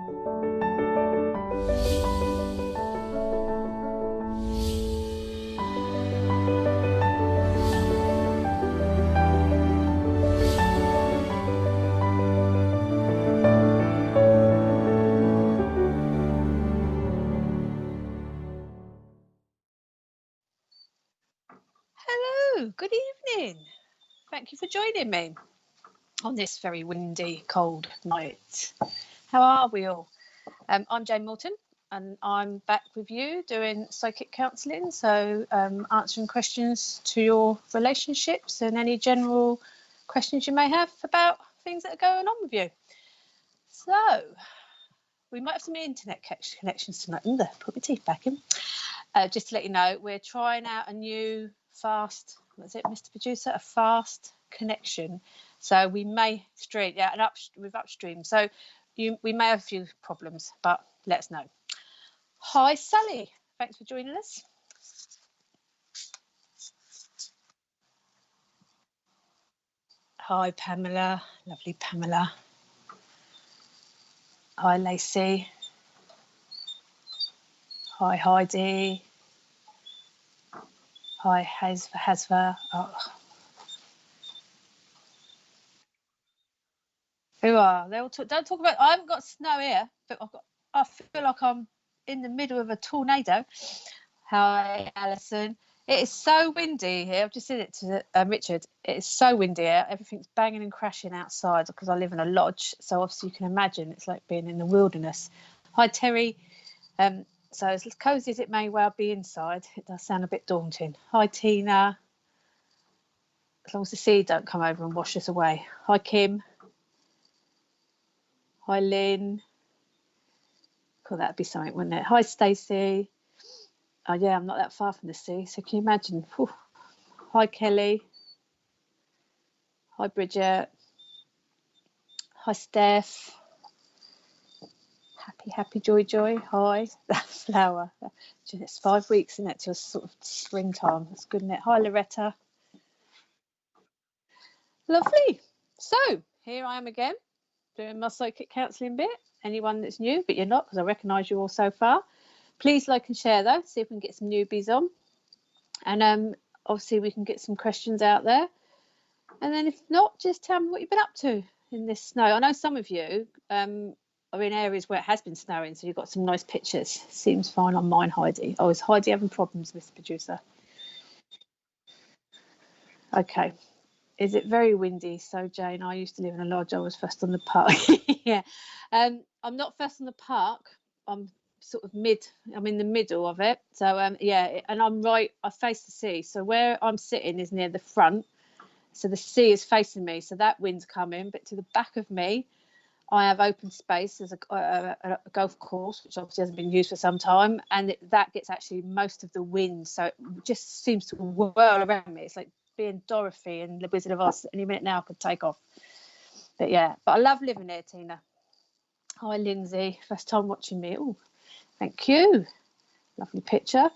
Hello, good evening. Thank you for joining me on this very windy, cold night. How are we all? I'm Jane Morton and I'm back with you doing psychic counselling, so answering questions to your relationships and any general questions you may have about things that are going on with you. So, we might have some internet connections tonight. Put my teeth back in. Just to let you know, we're trying out a new fast, what's it, Mr. Producer? A fast connection. So we may stream, with upstream. So we may have a few problems, but let us know. Hi, Sally. Thanks for joining us. Hi, Pamela. Lovely Pamela. Hi, Lacey. Hi, Heidi. Hi, Hasva. Oh. Who are they all? Don't talk about. I haven't got snow here, but I feel like I'm in the middle of a tornado. Hi, Alison. It is so windy here. I've just said it to Richard. It is so windy here. Everything's banging and crashing outside because I live in a lodge. So obviously you can imagine it's like being in the wilderness. Hi, Terry. So as cosy as it may well be inside, it does sound a bit daunting. Hi, Tina. As long as the sea don't come over and wash us away. Hi, Kim. Hi, Lynn. Cool, that'd be something, wouldn't it? Hi, Stacey. Oh, yeah, I'm not that far from the sea, so can you imagine? Whew. Hi, Kelly. Hi, Bridget. Hi, Steph. Happy, joy. Hi, that flower. It's 5 weeks, isn't it, till sort of springtime. That's good, isn't it? Hi, Loretta. Lovely. So here I am again, doing my psychic counselling bit. Anyone that's new, but you're not, because I recognise you all so far. Please like and share, though, see if we can get some newbies on. And obviously we can get some questions out there. And then if not, just tell me what you've been up to in this snow. I know some of you are in areas where it has been snowing, so you've got some nice pictures. Seems fine on mine, Heidi. Oh, is Heidi having problems, Mr. Producer? Okay. Is it very windy? So, Jane, I used to live in a lodge. I was first on the park. Yeah. I'm not first on the park. I'm sort of I'm in the middle of it. So, yeah, and I'm right, I face the sea. So where I'm sitting is near the front. So the sea is facing me. So that wind's coming. But to the back of me, I have open space. There's a golf course, which obviously hasn't been used for some time. And that gets actually most of the wind. So it just seems to whirl around me. It's like being Dorothy and the Wizard of Oz. Any minute now I could take off. But yeah, but I love living here, Tina. Hi, Lindsay. First time watching me. Oh, thank you. Lovely picture.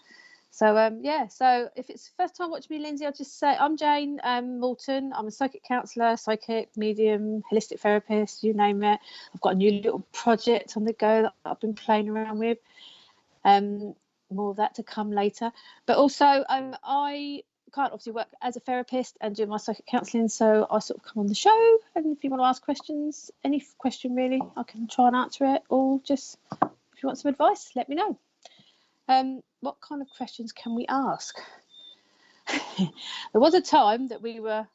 So yeah, so if it's the first time watching me, Lindsay, I'll just say I'm Jane Morton. I'm a psychic counsellor, psychic, medium, holistic therapist, you name it. I've got a new little project on the go that I've been playing around with. More of that to come later. But also I can't obviously work as a therapist and do my psychic counselling, so I sort of come on the show, and if you want to ask questions, any question really, I can try and answer it, or just if you want some advice, let me know. What kind of questions can we ask? There was a time that we were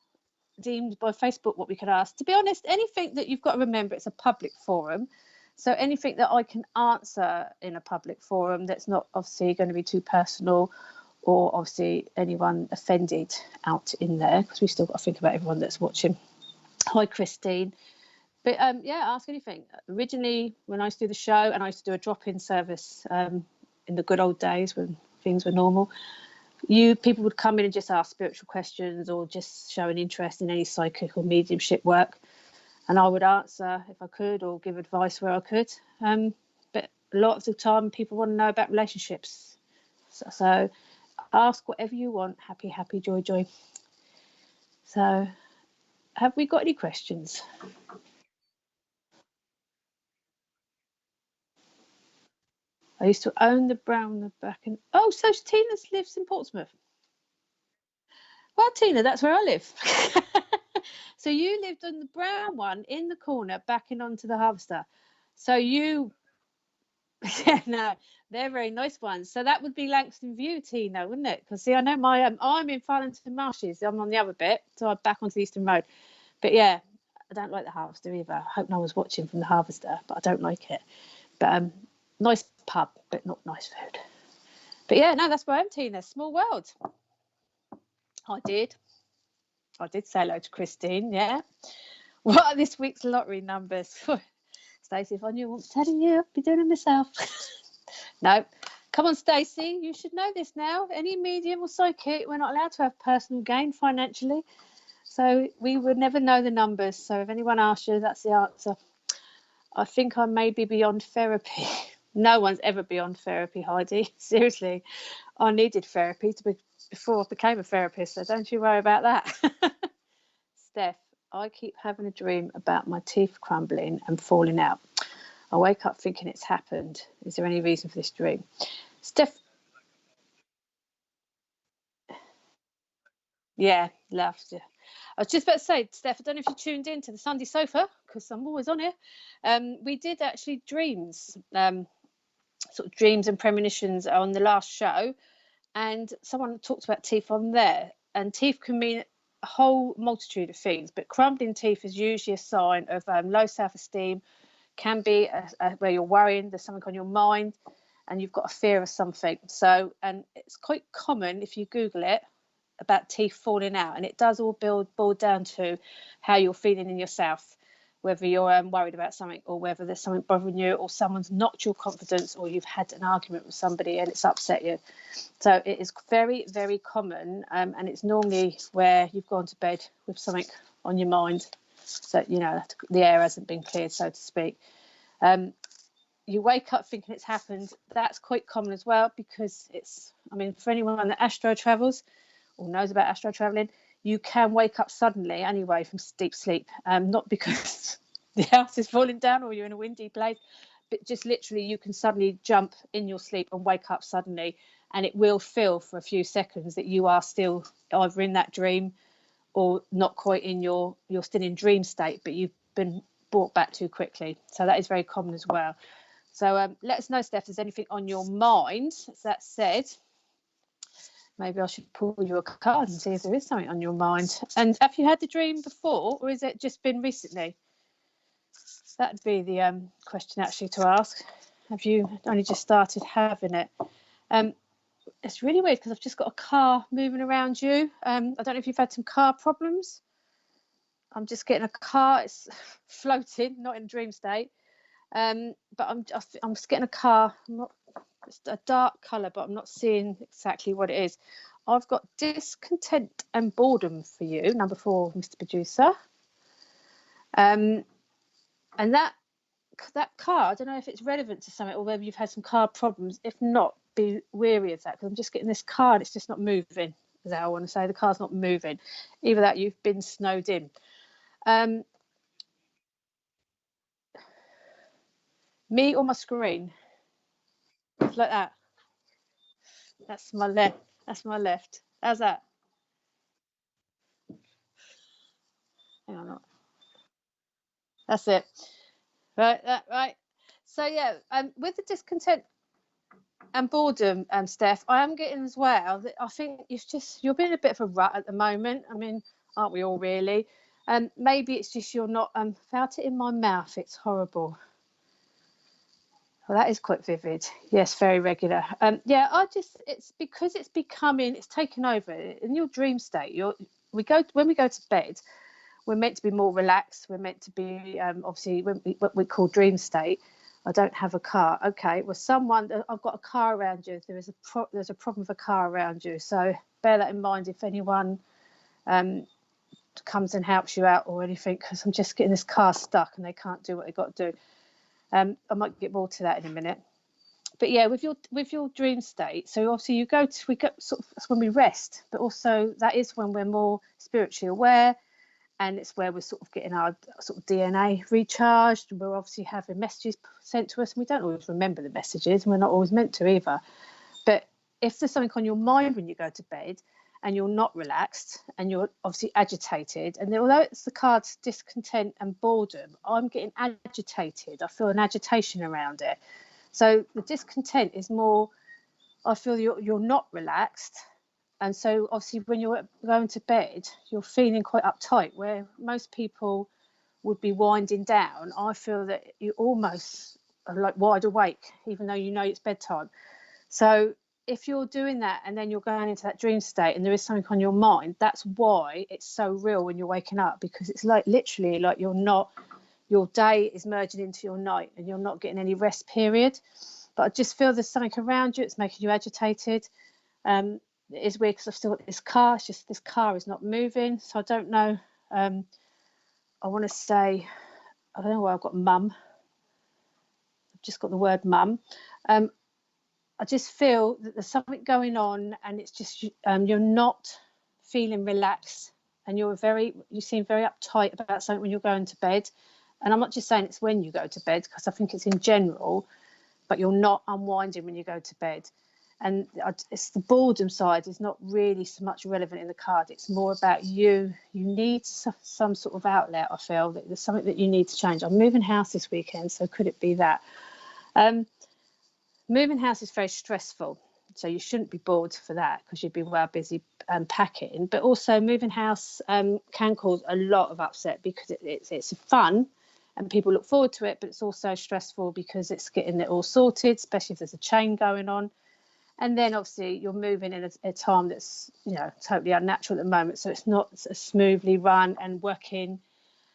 deemed by Facebook what we could ask. To be honest, anything that you've got to remember, it's a public forum. So anything that I can answer in a public forum that's not obviously going to be too personal or obviously anyone offended out in there, because we've still got to think about everyone that's watching. Hi, Christine. But yeah, ask anything. Originally, when I used to do the show, and I used to do a drop-in service in the good old days when things were normal, people would come in and just ask spiritual questions or just show an interest in any psychic or mediumship work, and I would answer if I could or give advice where I could. But a lot of the time people want to know about relationships, so ask whatever you want. Happy, joy. So have we got any questions? I used to own the brown back in. Oh, so Tina lives in Portsmouth. Well, Tina, that's where I live. So you lived on the brown one in the corner, backing onto the harvester. So you, yeah, no, they're very nice ones. So that would be Langston View, Tina, wouldn't it? Because see, I know I'm in Farlington Marshes. I'm on the other bit, so I'm back onto the Eastern Road. But yeah, I don't like the harvester either. I hope no one's watching from the harvester, but I don't like it. But nice pub, but not nice food. But yeah, no, that's where I am, Tina. Small world. I did say hello to Christine, yeah. What are this week's lottery numbers? Stacey, if I knew what I'm telling you, I'd be doing it myself. No. Come on, Stacey, you should know this now. Any medium or psychic, we're not allowed to have personal gain financially. So we would never know the numbers. So if anyone asks you, that's the answer. I think I may be beyond therapy. No one's ever beyond therapy, Heidi. Seriously, I needed therapy before I became a therapist, so don't you worry about that. Steph, I keep having a dream about my teeth crumbling and falling out. I wake up thinking it's happened. Is there any reason for this dream? Steph, yeah, loved you. I was just about to say, Steph, I don't know if you tuned in to the Sunday Sofa, because I'm always on here. We did actually dreams, sort of dreams and premonitions on the last show, and someone talked about teeth on there, and teeth can mean a whole multitude of things, but crumbling teeth is usually a sign of low self-esteem, can be where you're worrying, there's something on your mind, and you've got a fear of something. So, and it's quite common if you Google it about teeth falling out, and it does all boil down to how you're feeling in yourself, whether you're worried about something, or whether there's something bothering you, or someone's knocked your confidence, or you've had an argument with somebody and it's upset you. So it is very, very common, and it's normally where you've gone to bed with something on your mind, so you know the air hasn't been cleared, so to speak. You wake up thinking it's happened. That's quite common as well, because it's, I mean, for anyone that astro travels or knows about astro traveling, you can wake up suddenly anyway from deep sleep, not because the house is falling down or you're in a windy place, but just literally you can suddenly jump in your sleep and wake up suddenly, and it will feel for a few seconds that you are still either in that dream or not quite in you're still in dream state, but you've been brought back too quickly. So that is very common as well. So let us know, Steph, if there's anything on your mind. That said, maybe I should pull you a card and see if there is something on your mind. And have you had the dream before, or has it just been recently? That'd be the question actually to ask. Have you only just started having it? It's really weird because I've just got a car moving around you. I don't know if you've had some car problems. I'm just getting a car. It's floating, not in dream state. But I'm just getting a car. It's a dark colour, but I'm not seeing exactly what it is. I've got discontent and boredom for you, number 4, Mr. Producer. And that car, I don't know if it's relevant to something or whether you've had some car problems. If not, be wary of that, because I'm just getting this car and it's just not moving. Is that I want to say? The car's not moving. Either that, you've been snowed in. Me or my screen? It's like that. That's my left. That's my left. How's that? Hang on. That's it. Right. Right. So yeah, with the discontent and boredom, Steph, I am getting as well that I think you're being a bit of a rut at the moment. I mean, aren't we all really? Maybe it's just you're not felt it in my mouth. It's horrible. Well, that is quite vivid. Yes, very regular. Yeah, it's because it's taken over in your dream state. When we go to bed, we're meant to be more relaxed. We're meant to be obviously what we call dream state. I don't have a car. Okay, well, I've got a car around you. There's a problem with a car around you. So bear that in mind if anyone comes and helps you out or anything, because I'm just getting this car stuck and they can't do what they got to do. I might get more to that in a minute. But yeah, with your dream state, so obviously we go sort of, that's when we rest, but also that is when we're more spiritually aware, and it's where we're sort of getting our sort of DNA recharged. We're obviously having messages sent to us, and we don't always remember the messages, and we're not always meant to either. But if there's something on your mind when you go to bed and you're not relaxed and you're obviously agitated, and although it's the cards discontent and boredom, I'm getting agitated. I feel an agitation around it. So the discontent is more, I feel you're not relaxed. And so obviously when you're going to bed, you're feeling quite uptight, where most people would be winding down. I feel that you almost are like wide awake, even though you know it's bedtime. So if you're doing that and then you're going into that dream state and there is something on your mind, that's why it's so real when you're waking up, because it's like literally like your day is merging into your night and you're not getting any rest period. But I just feel there's something around you, it's making you agitated. It is weird because I've still got this car. It's just this car is not moving. So I don't know. I want to say, I don't know why I've got mum. I've just got the word mum. I just feel that there's something going on, and it's just you're not feeling relaxed, and you seem very uptight about something when you're going to bed. And I'm not just saying it's when you go to bed, because I think it's in general, but you're not unwinding when you go to bed. And it's the boredom side is not really so much relevant in the card. It's more about you need some sort of outlet. I feel that there's something that you need to change. I'm moving house this weekend, so could it be that? Moving house is very stressful, so you shouldn't be bored for that, because you'd be well busy packing. But also moving house can cause a lot of upset, because it's fun and people look forward to it, but it's also stressful because it's getting it all sorted, especially if there's a chain going on. And then obviously you're moving in a time that's, totally unnatural at the moment. So it's not smoothly run and working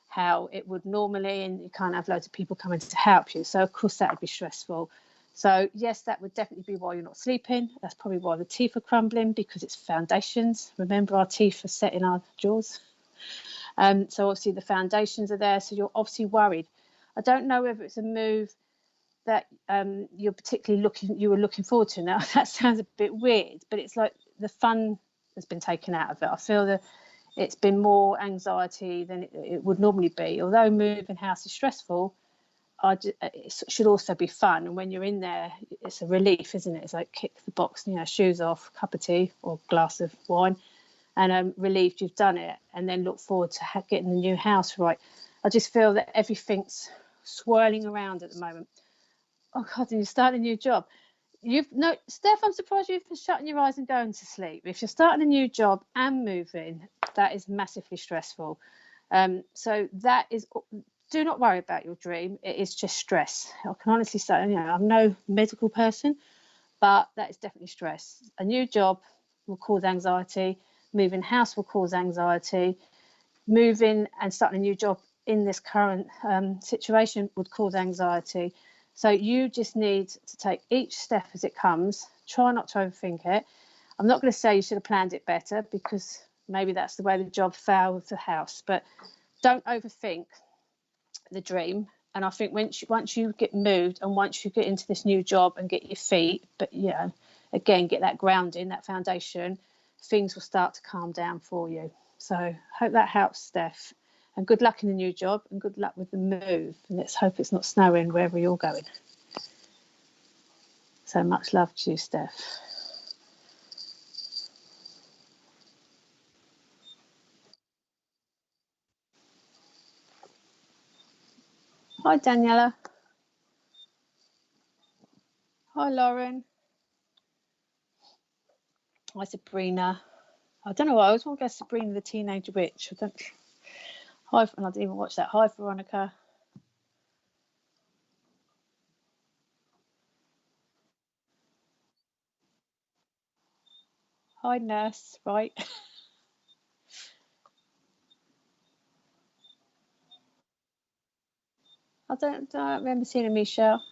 how it would normally, and you can't have loads of people coming to help you. So of course that would be stressful. So yes, that would definitely be why you're not sleeping. That's probably why the teeth are crumbling, because it's foundations. Remember, our teeth are set in our jaws. So obviously the foundations are there. So you're obviously worried. I don't know whether it's a move that you're particularly looking forward to. Now that sounds a bit weird, but it's like the fun has been taken out of it. I feel that it's been more anxiety than it would normally be. Although moving house is stressful, it should also be fun. And when you're in there, it's a relief, isn't it? It's like kick the box, shoes off, cup of tea or glass of wine, and relieved you've done it, and then look forward to getting the new house right. I just feel that everything's swirling around at the moment. Oh God, and you start a new job. Steph, I'm surprised you've been shutting your eyes and going to sleep. If you're starting a new job and moving, that is massively stressful. So that is, do not worry about your dream. It is just stress. I can honestly say, I'm no medical person, but that is definitely stress. A new job will cause anxiety. Moving house will cause anxiety. Moving and starting a new job in this current situation would cause anxiety. So you just need to take each step as it comes. Try not to overthink it. I'm not going to say you should have planned it better, because maybe that's the way the job fell with the house. But don't overthink the dream. And I think once you get moved and once you get into this new job and get your feet, but again, get that grounding, that foundation, things will start to calm down for you. So hope that helps, Steph. And good luck in the new job, and good luck with the move. And let's hope it's not snowing wherever you're going. So much love to you, Steph. Hi, Daniela. Hi, Lauren. Hi, Sabrina. I don't know why I always want to go Sabrina the Teenage Witch. Hi, and I didn't even watch that. Hi, Veronica. Hi, Nurse. Right. I don't remember seeing a Michelle.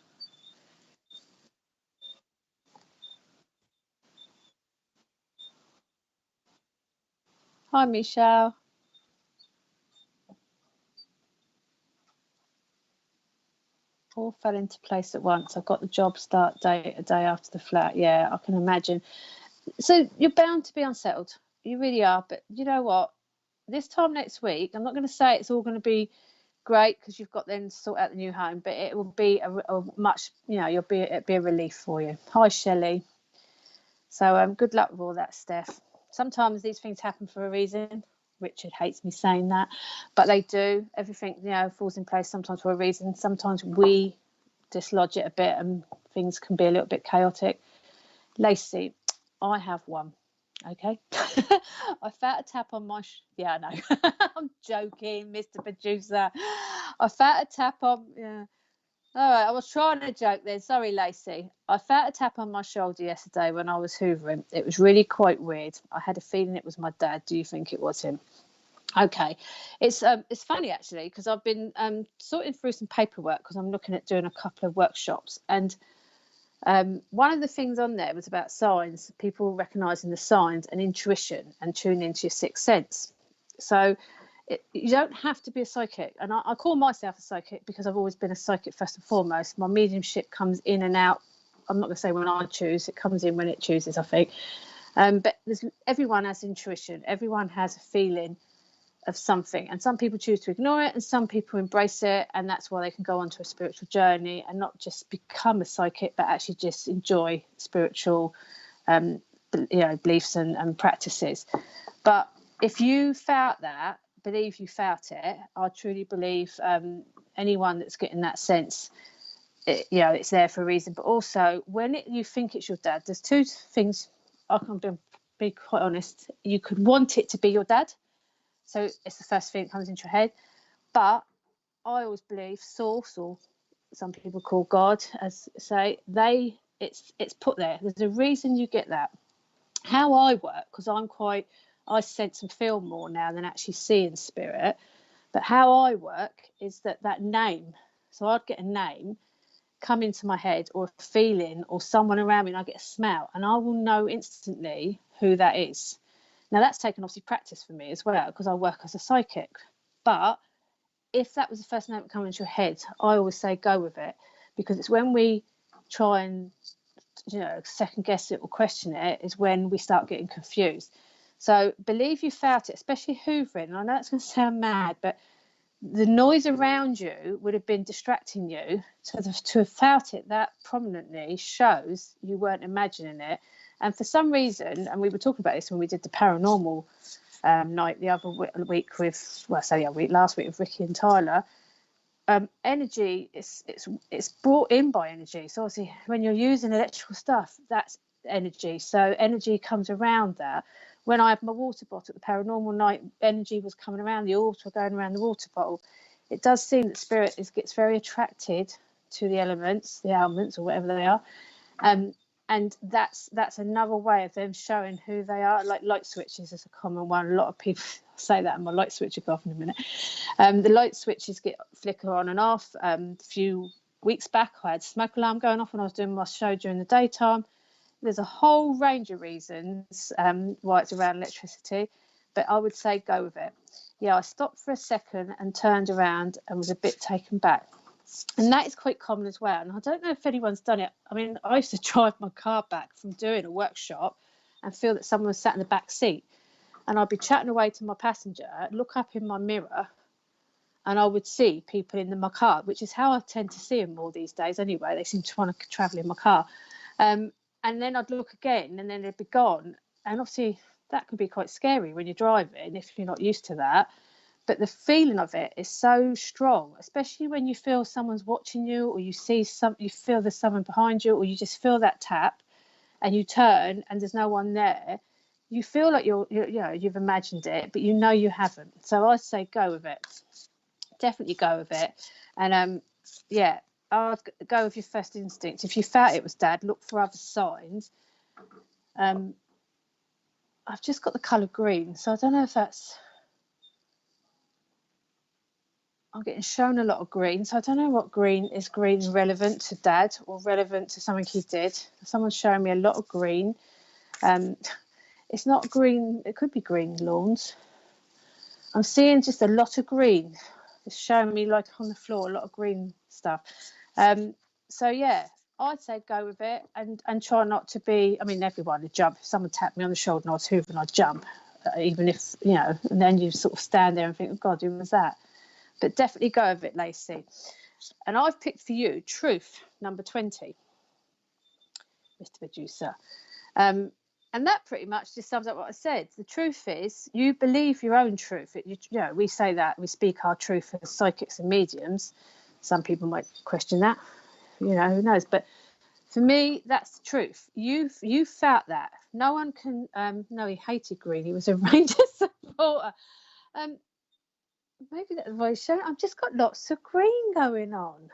Hi, Michelle. All fell into place at once. I got the job start date a day after the flat. Yeah, I can imagine. So you're bound to be unsettled. You really are. But you know what? this time next week, I'm not going to say it's all going to be great because you've got then to sort out the new home, but it will be a much, it'll be a relief for you. Hi, Shelley. So good luck with all that, Steph. Sometimes these things happen for a reason. Richard hates me saying that, but they do. Everything, falls in place sometimes for a reason. Sometimes we dislodge it a bit and things can be a little bit chaotic. Lacey, I have one. Okay. I felt a tap on my I know. I'm joking, Mr. Producer. I felt a tap on all right, I was trying to joke then. Sorry, Lacey. I felt a tap on my shoulder yesterday when I was hoovering. It was really quite weird. I had a feeling it was my dad. Do you think it was him? Okay. It's funny actually, because I've been sorting through some paperwork because I'm looking at doing a couple of workshops, and one of the things on there was about signs, people recognizing the signs and intuition and tuning into your sixth sense. So you don't have to be a psychic, and I call myself a psychic because I've always been a psychic first and foremost. My mediumship comes in and out. I'm not going to say when I choose, it comes in when it chooses, I think. But everyone has intuition, everyone has a feeling of something, and some people choose to ignore it and some people embrace it, and that's why they can go onto a spiritual journey and not just become a psychic but actually just enjoy spiritual beliefs and practices. But if you felt that, believe you felt it, I truly believe anyone that's getting that sense, it's there for a reason. But also when you think it's your dad, there's two things. I can be quite honest, you could want it to be your dad, so it's the first thing that comes into your head. But I always believe source, or some people call God, as say, it's put there. There's a reason you get that. How I work, because I sense and feel more now than actually see in spirit. But how I work is that name. So I'd get a name come into my head, or a feeling, or someone around me, and I get a smell, and I will know instantly who that is. Now that's taken obviously practice for me as well, because I work as a psychic. But if that was the first name that comes into your head, I always say go with it, because it's when we try and second guess it or question it is when we start getting confused. So believe you felt it, especially hoovering. And I know it's going to sound mad, but the noise around you would have been distracting you. To have felt it that prominently shows you weren't imagining it. And for some reason, and we were talking about this when we did the paranormal night the other week last week with Ricky and Tyler, energy it's brought in by energy. So obviously when you're using electrical stuff, that's energy. So energy comes around that. When I had my water bottle at the paranormal night, energy was coming around, the orbs were going around the water bottle. It does seem that spirit gets very attracted to the elements or whatever they are, and that's another way of them showing who they are. Like light switches is a common one. A lot of people say that, and my light switch will go off in a minute. The light switches flicker on and off. A few weeks back I had smoke alarm going off when I was doing my show during the daytime. There's a whole range of reasons why it's around electricity, but I would say go with it. Yeah, I stopped for a second and turned around and was a bit taken back. And that is quite common as well. And I don't know if anyone's done it. I mean, I used to drive my car back from doing a workshop and feel that someone was sat in the back seat. And I'd be chatting away to my passenger, look up in my mirror, and I would see people in my car, which is how I tend to see them more these days anyway. They seem to want to travel in my car. And then I'd look again and then they'd be gone. And obviously that can be quite scary when you're driving if you're not used to that. But the feeling of it is so strong, especially when you feel someone's watching you, or you feel there's someone behind you, or you just feel that tap and you turn and there's no one there. You feel like you've imagined it, but you haven't. So I'd say go with it. Definitely go with it. And I'd go with your first instinct. If you felt it was dad, look for other signs. I've just got the colour green, so I don't know if that's... I'm getting shown a lot of green, so I don't know what green is relevant to dad or relevant to something he did. Someone's showing me a lot of green. It's not green, it could be green lawns. I'm seeing just a lot of green. It's showing me like on the floor a lot of green stuff. So yeah, I'd say go with it and try not to be... I mean, everyone would jump. If someone tapped me on the shoulder and I was hoovering, I'd jump. even if, you know, and then you sort of stand there and think, oh God, who was that? But definitely go with it, Lacey. And I've picked for you truth number 20, Mr. Producer. And that pretty much just sums up what I said. The truth is, you believe your own truth. You know, we say that we speak our truth as psychics and mediums. Some people might question that, you know, who knows? But for me, that's the truth. You felt that. No one can. No, he hated green. He was a Rangers supporter. Maybe that's why he's showing. I've just got lots of green going on.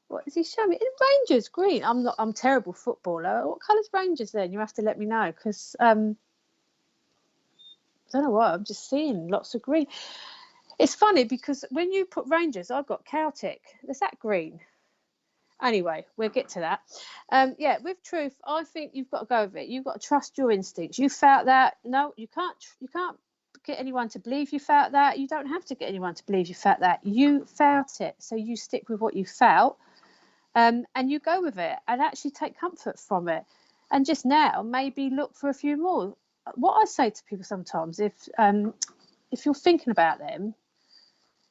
What is he showing me? Rangers green. I'm terrible footballer. What colour's Rangers then? You have to let me know, because I don't know why. I'm just seeing lots of green. It's funny because when you put Rangers, I've got Celtic. Is that green? Anyway, we'll get to that. Yeah, with truth, I think you've got to go with it. You've got to trust your instincts. You felt that. No, you can't get anyone to believe you felt that. You don't have to get anyone to believe you felt that. You felt it, so you stick with what you felt. And you go with it and actually take comfort from it. And just now, maybe look for a few more. What I say to people sometimes, if you're thinking about them,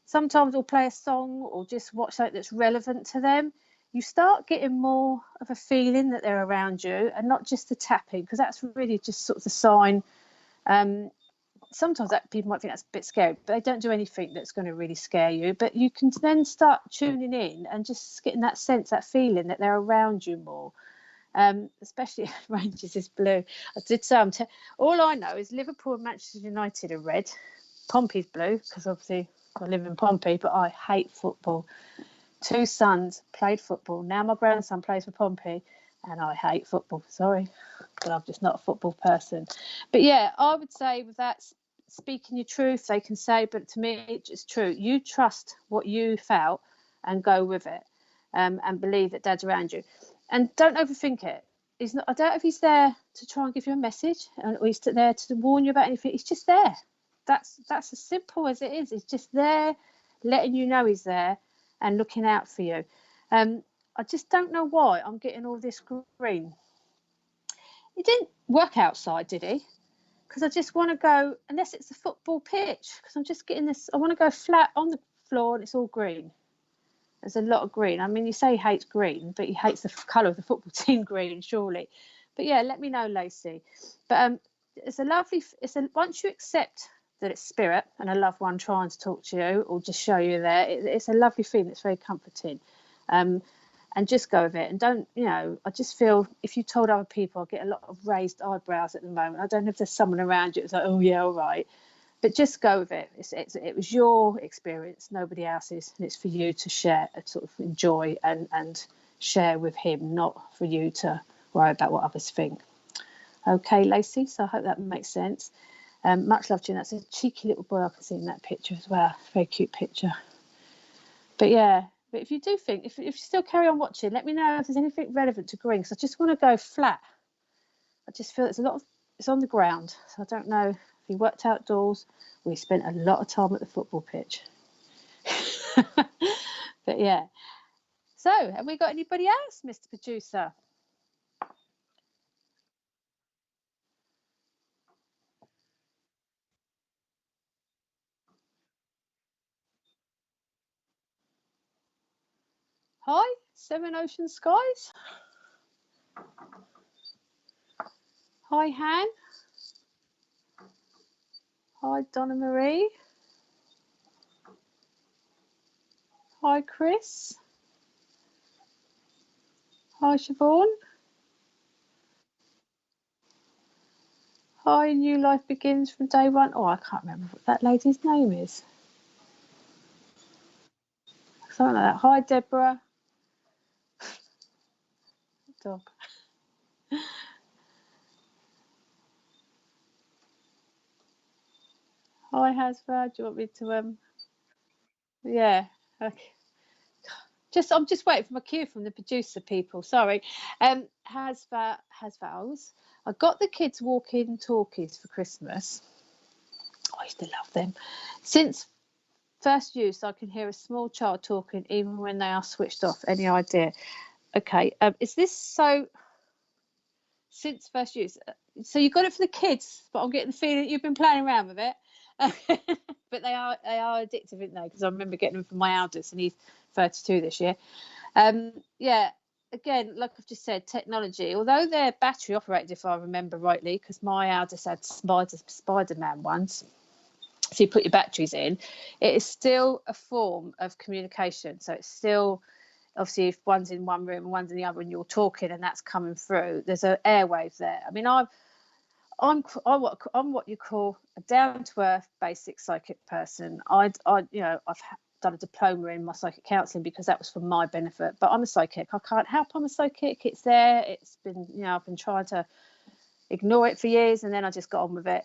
sometimes we'll play a song or just watch something that's relevant to them. You start getting more of a feeling that they're around you, and not just the tapping, because that's really just sort of the sign. Sometimes that people might think that's a bit scary, but they don't do anything that's going to really scare you. But you can then start tuning in and just getting that sense, that feeling that they're around you more. Especially Rangers is blue. I did say all I know is Liverpool and Manchester United are red. Pompey's blue, because obviously I live in Pompey, but I hate football. 2 sons played football. Now my grandson plays for Pompey, and I hate football. Sorry, but I'm just not a football person. But yeah, I would say with that, speaking your truth, they can say, but to me, it's just true. You trust what you felt and go with it, and believe that Dad's around you. And don't overthink it. He's not. I doubt if he's there to try and give you a message, or he's there to warn you about anything. He's just there. That's as simple as it is. He's just there, letting you know he's there and looking out for you. I just don't know why I'm getting all this green. He didn't work outside, did he? Because I just want to go, unless it's a football pitch, because I'm just getting this. I want to go flat on the floor and it's all green. There's a lot of green. I mean, you say he hates green, but he hates the colour of the football team green, surely. But yeah, let me know, Lacey. But it's a lovely. Once you accept that it's spirit and a loved one trying to talk to you or just show you there, it's a lovely feeling. It's very comforting. And just go with it. And don't, you know, I just feel if you told other people, I get a lot of raised eyebrows at the moment. I don't know if there's someone around you that's like, oh yeah, all right. But just go with it. It was your experience, nobody else's, and it's for you to share, sort of enjoy and share with him, not for you to worry about what others think. Okay, Lacey, so I hope that makes sense. Much love to you. That's a cheeky little boy I can see in that picture as well. Very cute picture. But yeah, but if you do think, if you still carry on watching, let me know if there's anything relevant to green, because I just want to go flat. I just feel it's on the ground. So I don't know if he worked outdoors or he spent a lot of time at the football pitch. But yeah. So have we got anybody else, Mr. Producer? Hi, Seven Ocean Skies. Hi, Han. Hi, Donna Marie. Hi, Chris. Hi, Siobhan. Hi, New Life Begins from Day One. Oh, I can't remember what that lady's name is. Something like that. Hi, Deborah. Dog. Hi, Hasva. Do you want me to yeah. Okay. I'm just waiting for my cue from the producer people. Sorry. Hasvals. I got the kids walking talkies for Christmas. I used to love them. Since first use, I can hear a small child talking even when they are switched off. Any idea? Okay. Is this so? Since first use, So you got it for the kids, but I'm getting the feeling that you've been playing around with it. But they are addictive, aren't they? Because I remember getting them from my eldest, and he's 32 this year. Yeah, again, like I've just said, technology, although they're battery operated, if I remember rightly, because my eldest had Spider-Man ones. So you put your batteries in, it is still a form of communication. So it's still, obviously, if one's in one room and one's in the other and you're talking and that's coming through, there's an airwave there. I mean, I'm what you call a down-to-earth basic psychic person. I've done a diploma in my psychic counselling because that was for my benefit, but I'm a psychic. I can't help I'm a psychic. It's there. It's been, I've been trying to ignore it for years, and then I just got on with it.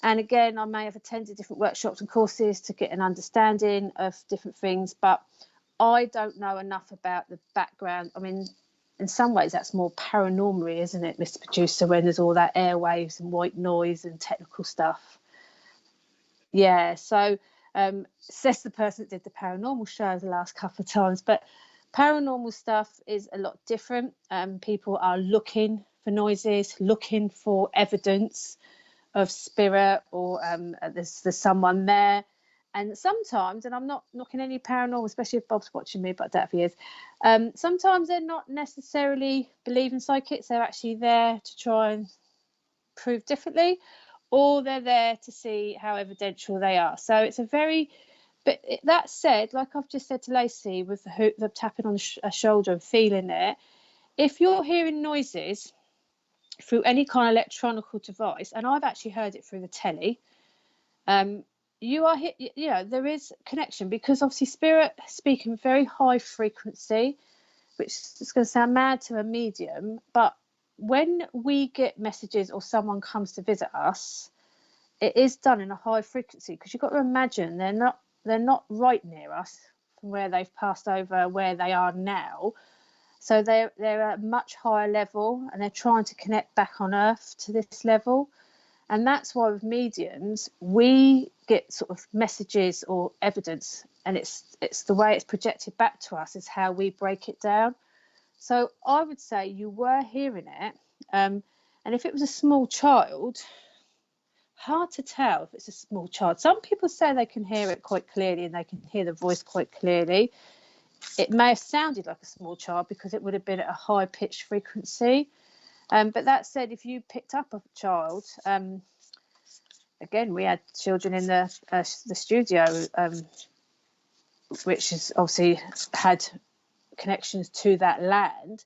And again, I may have attended different workshops and courses to get an understanding of different things, but I don't know enough about the background. I mean, in some ways, that's more paranormal, isn't it, Mr. Producer, when there's all that airwaves and white noise and technical stuff? Yeah, so says the person that did the paranormal show the last couple of times, but paranormal stuff is a lot different. People are looking for noises, looking for evidence of spirit, or there's someone there. And sometimes, and I'm not knocking any paranormal, especially if Bob's watching me, but I doubt if he is, sometimes they're not necessarily believing psychics. They're actually there to try and prove differently, or they're there to see how evidential they are. So it's a very, but that said, like I've just said to Lacey with the tapping on a shoulder and feeling it, if you're hearing noises through any kind of electronic device, and I've actually heard it through the telly, you are there is connection, because obviously spirit speaking very high frequency, which is going to sound mad to a medium, but when we get messages or someone comes to visit us, it is done in a high frequency, because you've got to imagine they're not right near us from where they've passed over where they are now. So they're at a much higher level, and they're trying to connect back on Earth to this level. And that's why with mediums, we get sort of messages or evidence, and it's the way it's projected back to us is how we break it down. So I would say you were hearing it. And if it was a small child, hard to tell if it's a small child. Some people say they can hear it quite clearly and they can hear the voice quite clearly. It may have sounded like a small child because it would have been at a high pitched frequency. But that said, if you picked up a child, again, we had children in the studio, which has obviously had connections to that land.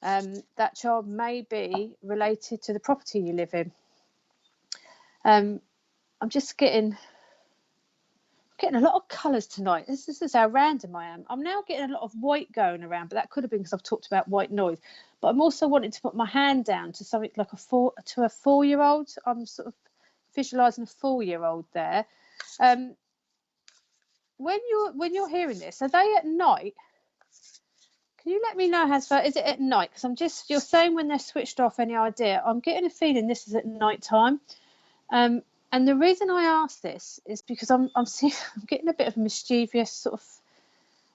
That child may be related to the property you live in. I'm just getting a lot of colours tonight. This is how random I am. I'm now getting a lot of white going around, but that could have been because I've talked about white noise. But I'm also wanting to put my hand down to something like a 4-year-old. I'm sort of visualising a 4-year-old there. When you're hearing this, are they at night? Can you let me know, Hasfa? Is it at night? Because you're saying when they're switched off. Any idea? I'm getting a feeling this is at night time. And the reason I ask this is because I'm getting a bit of a mischievous sort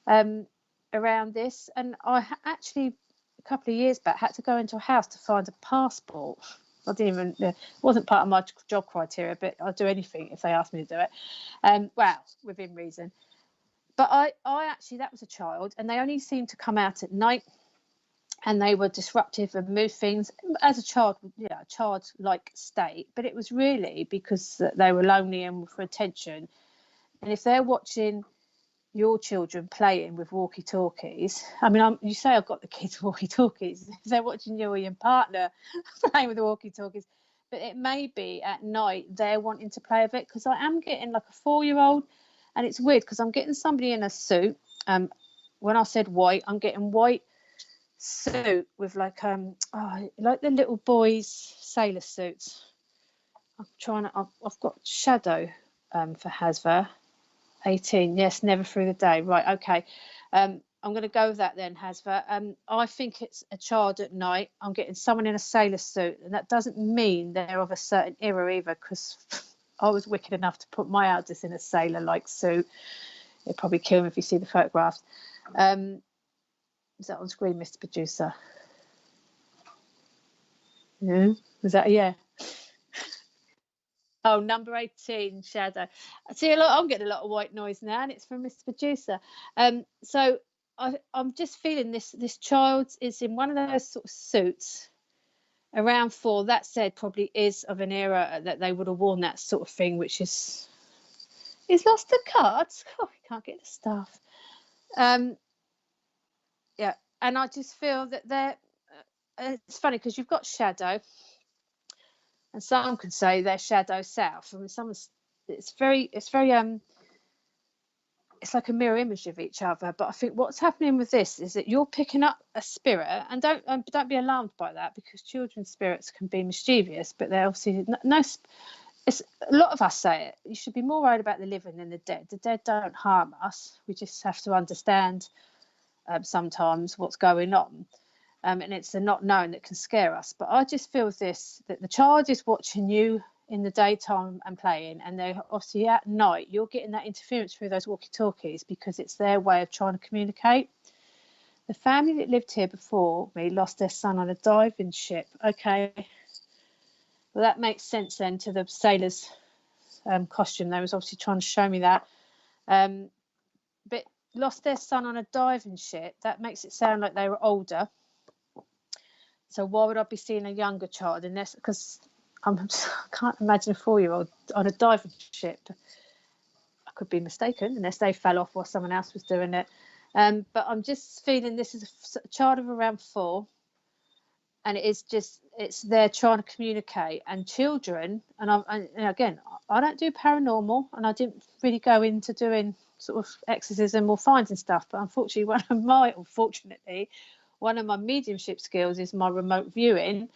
of around this. And I actually, a couple of years back, had to go into a house to find a passport. I didn't even, it wasn't part of my job criteria, but I'll do anything if they ask me to do it. Well, within reason. But I actually, that was a child, and they only seemed to come out at night. And they were disruptive and moved things as a child, a childlike state. But it was really because they were lonely and for attention. And if they're watching your children playing with walkie-talkies, I mean, you say I've got the kids walkie-talkies. If they're watching you or your partner playing with the walkie-talkies, but it may be at night they're wanting to play with it, because I am getting like a 4-year-old, and it's weird because I'm getting somebody in a suit. When I said white, I'm getting white suit with like like the little boys' sailor suits. I've got shadow for Hasva. 18, yes, never through the day. Right, okay. I'm going to go with that then, Hasva. I think it's a child at night. I'm getting someone in a sailor suit, and that doesn't mean they're of a certain era either, because I was wicked enough to put my eldest in a sailor-like suit. It'd probably kill him if you see the photographs. Is that on screen, Mr. Producer? Yeah. Was that yeah? Oh, number 18, shadow. I see I'm getting a lot of white noise now, and it's from Mr. Producer. So I'm just feeling this child is in one of those sort of suits around 4. That said, probably is of an era that they would have worn that sort of thing, which is he's lost the cards. Oh, he can't get the stuff. Yeah, and I just feel that they're. It's funny because you've got shadow, and some could say they're shadow south. I mean, it's very it's like a mirror image of each other. But I think what's happening with this is that you're picking up a spirit, and don't be alarmed by that, because children's spirits can be mischievous, but they're obviously no. It's a lot of us say it. You should be more worried about the living than the dead. The dead don't harm us. We just have to understand sometimes what's going on. And it's the not knowing that can scare us. But I just feel that the child is watching you in the daytime and playing, and they're obviously at night you're getting that interference through those walkie-talkies, because it's their way of trying to communicate. The family that lived here before me lost their son on a diving ship. Okay, well, that makes sense then to the sailor's costume. They was obviously trying to show me that. But lost their son on a diving ship, that makes it sound like they were older. So why would I be seeing a younger child in this? Because I can't imagine a 4-year-old on a diving ship. I could be mistaken, unless they fell off while someone else was doing it. But I'm just feeling this is a child of around 4, and it's they're trying to communicate. And children, and again, I don't do paranormal, and I didn't really go into doing sort of exorcism or finding stuff. But unfortunately, one of my mediumship skills is my remote viewing.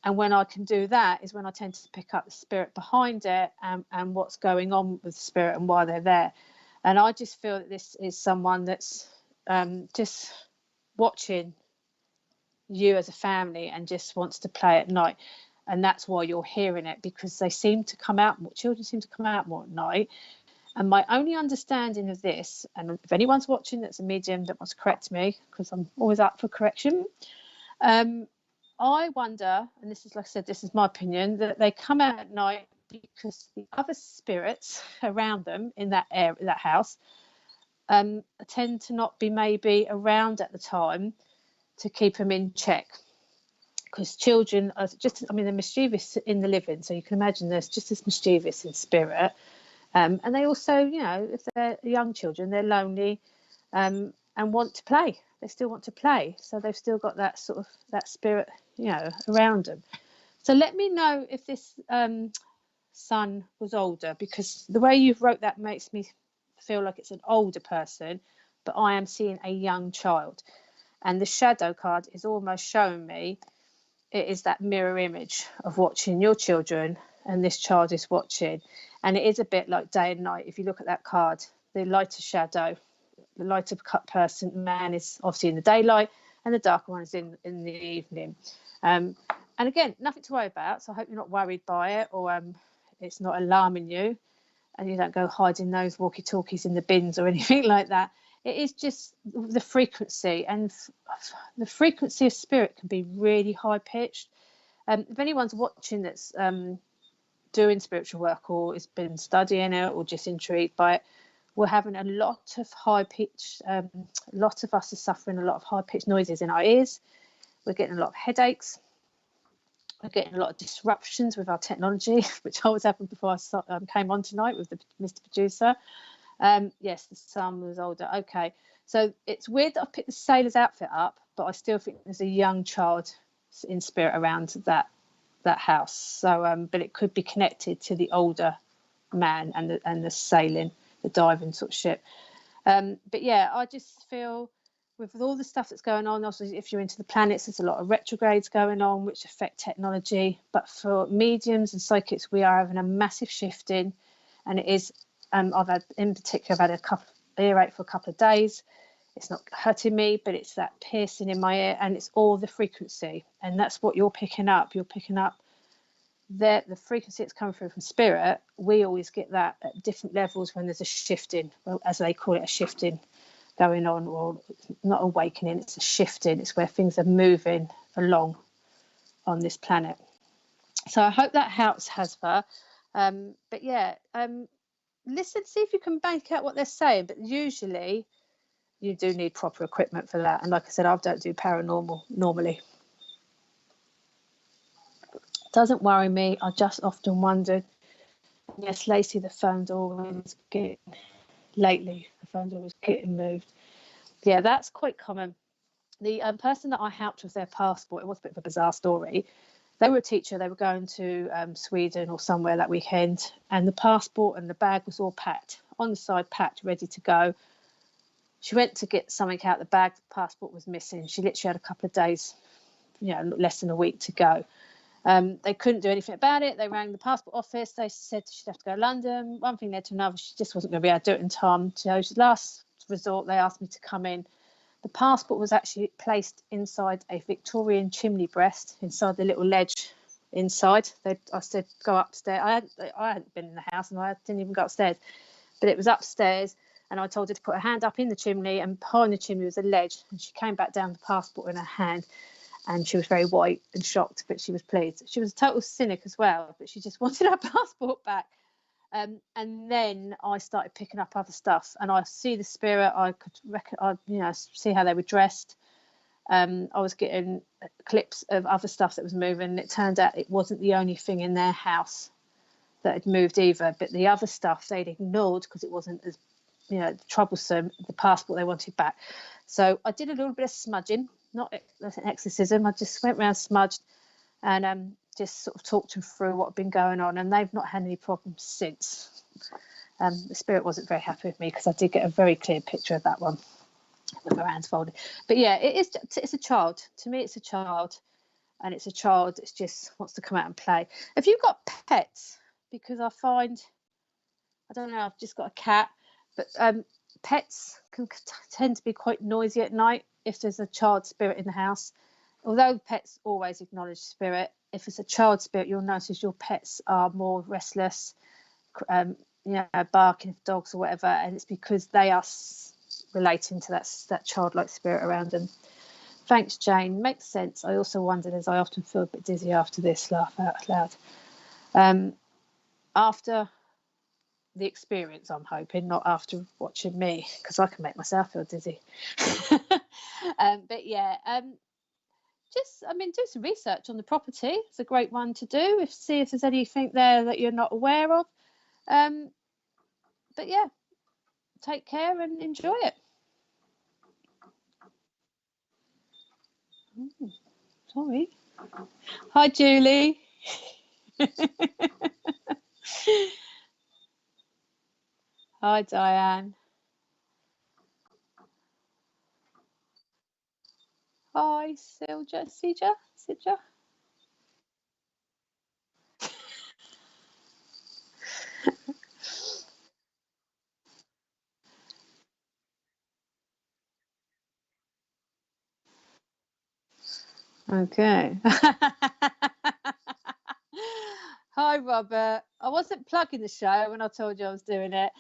And when I can do that is when I tend to pick up the spirit behind it, and what's going on with the spirit and why they're there. And I just feel that this is someone that's just watching you as a family and just wants to play at night. And that's why you're hearing it, because they seem to come out more. Children seem to come out more at night. And my only understanding of this, and if anyone's watching that's a medium that wants to correct me, because I'm always up for correction, I wonder, and this is, like I said, this is my opinion, that they come out at night because the other spirits around them in that area, that house, tend to not be maybe around at the time to keep them in check. Because children are they're mischievous in the living, so you can imagine there's just as mischievous in spirit. And they also, if they're young children, they're lonely and want to play. They still want to play, so they've still got that sort of that spirit, around them. So let me know if this son was older, because the way you've wrote that makes me feel like it's an older person, but I am seeing a young child. And the shadow card is almost showing me it is that mirror image of watching your children, and this child is watching. And it is a bit like day and night. If you look at that card, the lighter shadow, the lighter cut person, man, is obviously in the daylight, and the darker one is in the evening. And again, nothing to worry about. So I hope you're not worried by it, or it's not alarming you, and you don't go hiding those walkie-talkies in the bins or anything like that. It is just the frequency, and the frequency of spirit can be really high pitched. If anyone's watching that's doing spiritual work, or has been studying it, or just intrigued by it, we're having a lot of high pitched, a lot of us are suffering a lot of high pitched noises in our ears. We're getting a lot of headaches. We're getting a lot of disruptions with our technology, which always happened before I came on tonight with Mr. Producer. Yes, the son was older. Okay, so it's weird that I picked the sailor's outfit up, but I still think there's a young child in spirit around that house. So, but it could be connected to the older man and the sailing, the diving sort of ship. But yeah, I just feel with all the stuff that's going on, also if you're into the planets, there's a lot of retrogrades going on which affect technology. But for mediums and psychics, we are having a massive shifting, and it is. I've had a earache for a couple of days. It's not hurting me, but it's that piercing in my ear, and it's all the frequency, and that's what you're picking up. You're picking up the frequency that's coming through from spirit. We always get that at different levels when there's a shifting, well, as they call it, a shifting going on, or not awakening, it's a shifting. It's where things are moving along on this planet. So I hope that helps, Hasva. But yeah, listen, see if you can make out what they're saying. But usually you do need proper equipment for that. And like I said, I don't do paranormal normally. Doesn't worry me. I just often wondered. Yes, Lacey, the phone's always getting moved. Yeah, that's quite common. The person that I helped with their passport, it was a bit of a bizarre story. They were a teacher. They were going to Sweden or somewhere that weekend, and the passport and the bag was all packed on the side, packed, ready to go. She went to get something out of the bag. The passport was missing. She literally had a couple of days, less than a week to go. They couldn't do anything about it. They rang the passport office. They said she'd have to go to London. One thing led to another. She just wasn't going to be able to do it in time. So last resort, they asked me to come in. The passport was actually placed inside a Victorian chimney breast, inside the little ledge inside. I said, go upstairs. I hadn't been in the house, and I didn't even go upstairs. But it was upstairs, and I told her to put her hand up in the chimney, and behind the chimney was a ledge. And she came back down with the passport in her hand. And she was very white and shocked, but she was pleased. She was a total cynic as well, but she just wanted her passport back. And then I started picking up other stuff, and I see the spirit. I could see how they were dressed. I was getting clips of other stuff that was moving. And it turned out it wasn't the only thing in their house that had moved either, but the other stuff they'd ignored because it wasn't as troublesome. The passport they wanted back. So I did a little bit of smudging. Not an exorcism. I just went around, smudged, and just sort of talked them through what had been going on, and they've not had any problems since. The spirit wasn't very happy with me because I did get a very clear picture of that one with my hands folded. But yeah, it's a child. To me, it's a child, and it's a child that just wants to come out and play. Have you got pets? Because I find, I don't know, I've just got a cat, but pets can tend to be quite noisy at night if there's a child spirit in the house. Although pets always acknowledge spirit, if it's a child spirit, you'll notice your pets are more restless, barking of dogs or whatever, and it's because they are relating to that childlike spirit around them. Thanks, Jane. Makes sense. I also wondered, as I often feel a bit dizzy after this, laugh out loud. After the experience, I'm hoping, not after watching me, because I can make myself feel dizzy. But yeah, do some research on the property. It's a great one to do. See if there's anything there that you're not aware of. But yeah, take care and enjoy it. Sorry. Hi, Julie. Hi, Diane. Hi, Sija. Okay. Hi, Robert. I wasn't plugging the show when I told you I was doing it.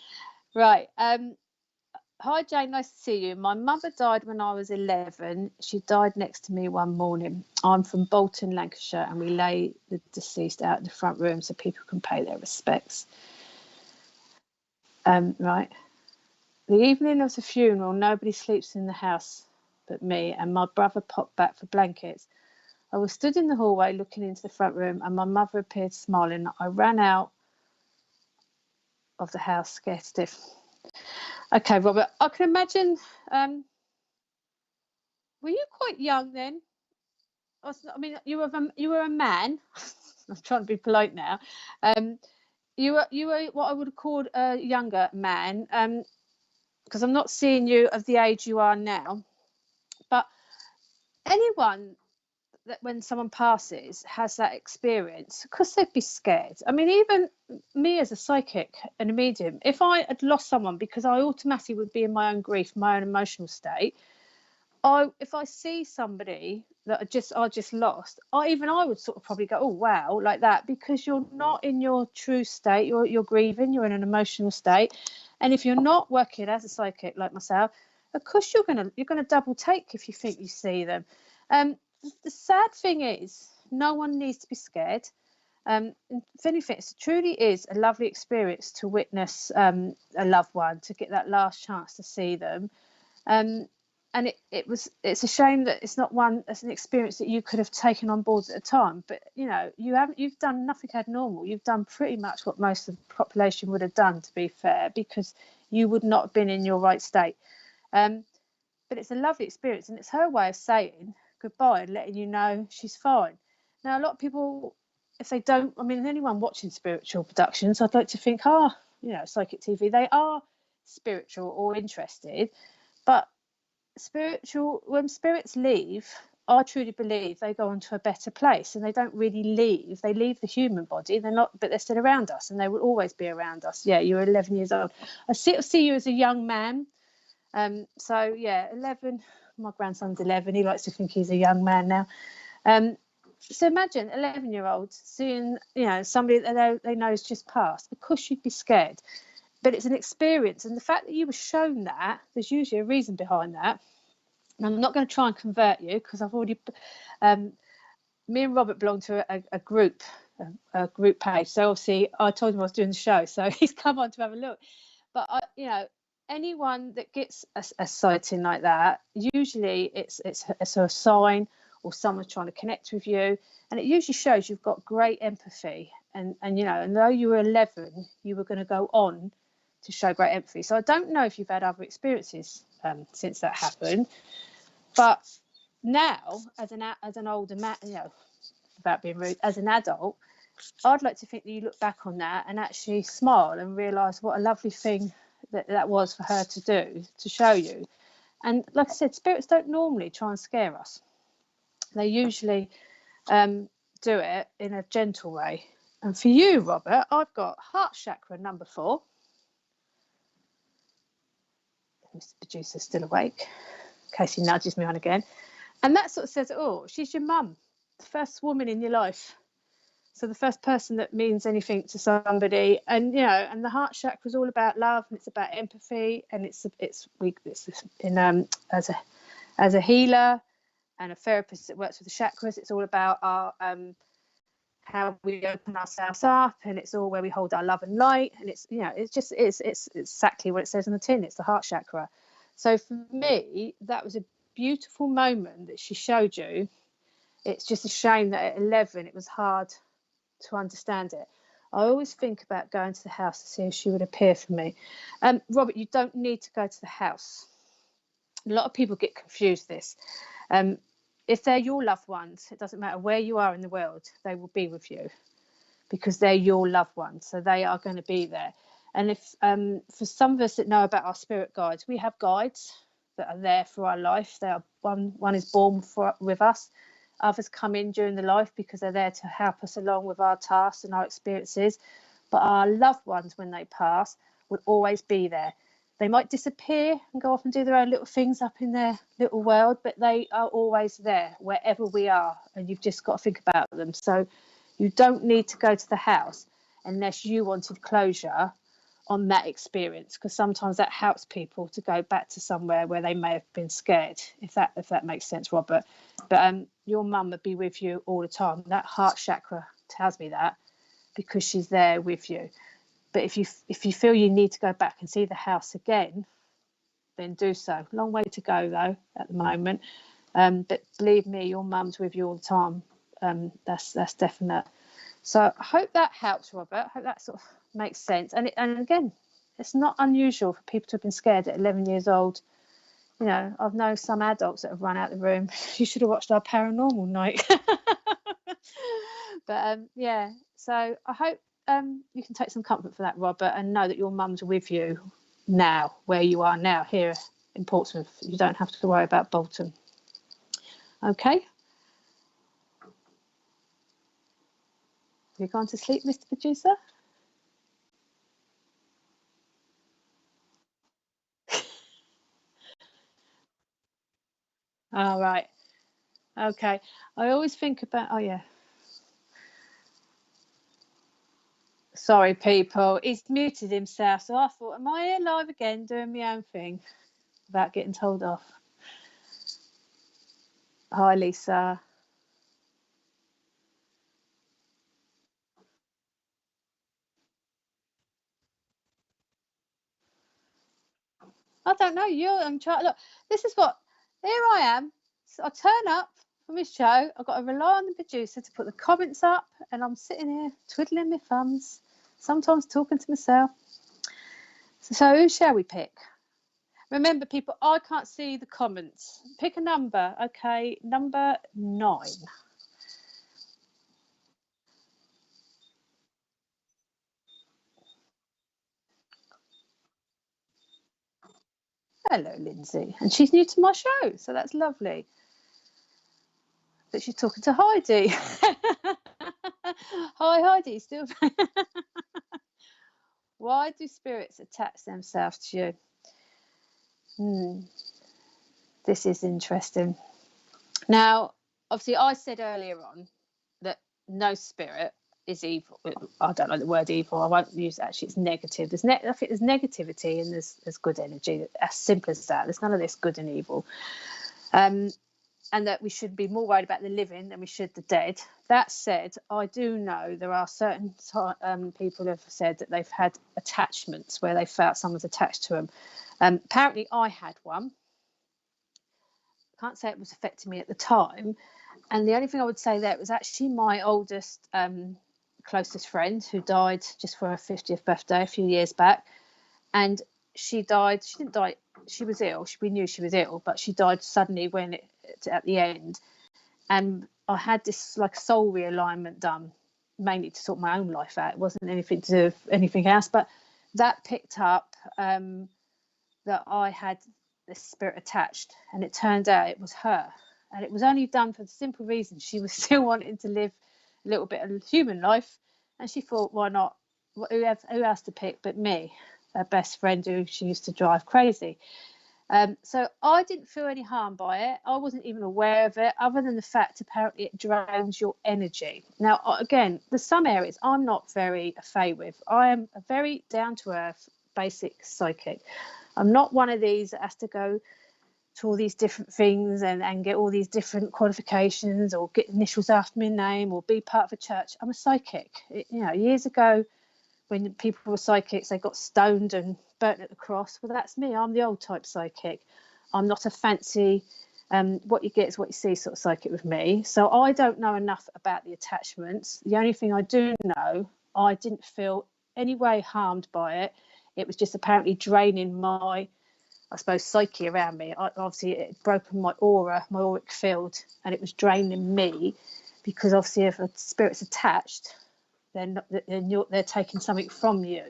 Right. Hi, Jane. Nice to see you. My mother died when I was 11. She died next to me one morning. I'm from Bolton, Lancashire, and we lay the deceased out in the front room so people can pay their respects. Right. The evening of the funeral, nobody sleeps in the house but me, and my brother popped back for blankets. I was stood in the hallway looking into the front room, and my mother appeared smiling. I ran out of the house scared stiff. Okay, Robert, I can imagine. Were you quite young then? I mean, you were a man. I'm trying to be polite now. You were what I would have called a younger man. Because I'm not seeing you of the age you are now. But anyone that when someone passes has that experience, because they'd be scared. I mean, even me as a psychic and a medium, if I had lost someone, because I automatically would be in my own grief, my own emotional state, if I see somebody that I just lost, I would sort of probably go, oh wow, like that, because you're not in your true state. You're grieving. You're in an emotional state, and if you're not working as a psychic like myself, of course you're gonna double take if you think you see them. The sad thing is, no one needs to be scared. If anything, it truly is a lovely experience to witness a loved one, to get that last chance to see them. And it's a shame that it's not an experience that you could have taken on board at the time. But you've done nothing abnormal. You've done pretty much what most of the population would have done, to be fair, because you would not have been in your right state. But it's a lovely experience, and it's her way of saying goodbye and letting you know she's fine. Now, a lot of people, if they don't, anyone watching spiritual productions, I'd like to think, psychic TV, they are spiritual or interested. But when spirits leave, I truly believe they go on to a better place, and they don't really leave. They leave the human body. But they're still around us, and they will always be around us. Yeah, you're 11 years old. I see you as a young man. 11. My grandson's 11. He likes to think he's a young man now. So imagine 11-year-old seeing, somebody that they know has just passed. Of course, you'd be scared, but it's an experience, and the fact that you were shown that, there's usually a reason behind that. And I'm not going to try and convert you, because I've already. Me and Robert belong to a group page, so obviously I told him I was doing the show, so he's come on to have a look. But anyone that gets a sighting like that, usually it's a sign, or someone's trying to connect with you, and it usually shows you've got great empathy, and though you were 11, you were going to go on to show great empathy. So I don't know if you've had other experiences since that happened, but now as an older man, without being rude, as an adult, I'd like to think that you look back on that and actually smile and realise what a lovely thing that was for her to do, to show you. And like I said, spirits don't normally try and scare us. They usually do it in a gentle way. And for you, Robert, I've got heart chakra number 4. Mr. Producer's still awake, in case he nudges me on again. And that sort of says, she's your mum, the first woman in your life. So the first person that means anything to somebody, and and the heart chakra is all about love, and it's about empathy, and it's as a healer and a therapist that works with the chakras, it's all about our how we open ourselves up, and it's all where we hold our love and light, and it's exactly what it says on the tin. It's the heart chakra. So for me, that was a beautiful moment that she showed you. It's just a shame that at 11 it was hard to understand it. I always think about going to the house to see if she would appear for me. Robert, you don't need to go to the house. A lot of people get confused this. If they're your loved ones, it doesn't matter where you are in the world, they will be with you, because they're your loved ones, so they are going to be there. And if for some of us that know about our spirit guides, we have guides that are there for our life. They are one is born with us. Others come in during the life because they're there to help us along with our tasks and our experiences. But our loved ones, when they pass, will always be there. They might disappear and go off and do their own little things up in their little world, but they are always there wherever we are, and you've just got to think about them. So you don't need to go to the house unless you wanted closure on that experience, because sometimes that helps people to go back to somewhere where they may have been scared, if that makes sense, Robert. But your mum would be with you all the time. That heart chakra tells me that, because she's there with you. But if you feel you need to go back and see the house again, then do so. Long way to go though at the moment. But believe me, your mum's with you all the time. That's definite. So I hope that helps, Robert. I hope that sort of makes sense. And again, it's not unusual for people to have been scared at 11 years old. I've known some adults that have run out the room. You should have watched our paranormal night. But so I hope you can take some comfort for that, Robert, and know that your mum's with you now, where you are now, here in Portsmouth. You don't have to worry about Bolton. Okay? Have you gone to sleep, Mr. Producer? All right. Okay. I always think about, sorry, people. He's muted himself, so I thought, am I here live again doing my own thing without getting told off? Hi, Lisa. I don't know. I'm trying. Look, this is what. Here I am. So I turn up from his show. I've got to rely on the producer to put the comments up, and I'm sitting here twiddling my thumbs, sometimes talking to myself. So who shall we pick? Remember, people, I can't see the comments. Pick a number. Okay, number 9. Hello, Lindsay. And she's new to my show, so that's lovely. But she's talking to Heidi. Hi, Heidi. Still. Why do spirits attach themselves to you? This is interesting. Now, obviously, I said earlier on that no spirit is evil. I don't like the word evil. I won't use it. Actually, it's negative. I think there's negativity and there's good energy. As simple as that. There's none of this good and evil. And that we should be more worried about the living than we should the dead. That said, I do know there are certain people who have said that they've had attachments where they felt someone's attached to them. Apparently, I had one. I can't say it was affecting me at the time. And the only thing I would say there, it was actually my oldest, closest friend who died just for her 50th birthday a few years back. And she died. She didn't die. She was ill. We knew she was ill, but she died suddenly at the end. And I had this like soul realignment done, mainly to sort my own life out. It wasn't anything to do with anything else, but that picked up that I had this spirit attached, and it turned out it was her. And it was only done for the simple reason she was still wanting to live a little bit of human life, and she thought, why not? Who else to pick but me, her best friend who she used to drive crazy. So I didn't feel any harm by it. I wasn't even aware of it, other than the fact apparently it drains your energy. Now, again, there's some areas I'm not very au fait with. I am a very down-to-earth, basic psychic. I'm not one of these that has to go to all these different things and get all these different qualifications or get initials after my name or be part of a church. I'm a psychic. Years ago, when people were psychics, they got stoned and burnt at the cross. Well, that's me. I'm the old type psychic. I'm not a fancy, what you get is what you see sort of psychic with me. So I don't know enough about the attachments. The only thing I do know, I didn't feel any way harmed by it. It was just apparently draining my, I suppose, psyche around me. Obviously, it had broken my aura, my auric field, and it was draining me because obviously if a spirit's attached, they're taking something from you.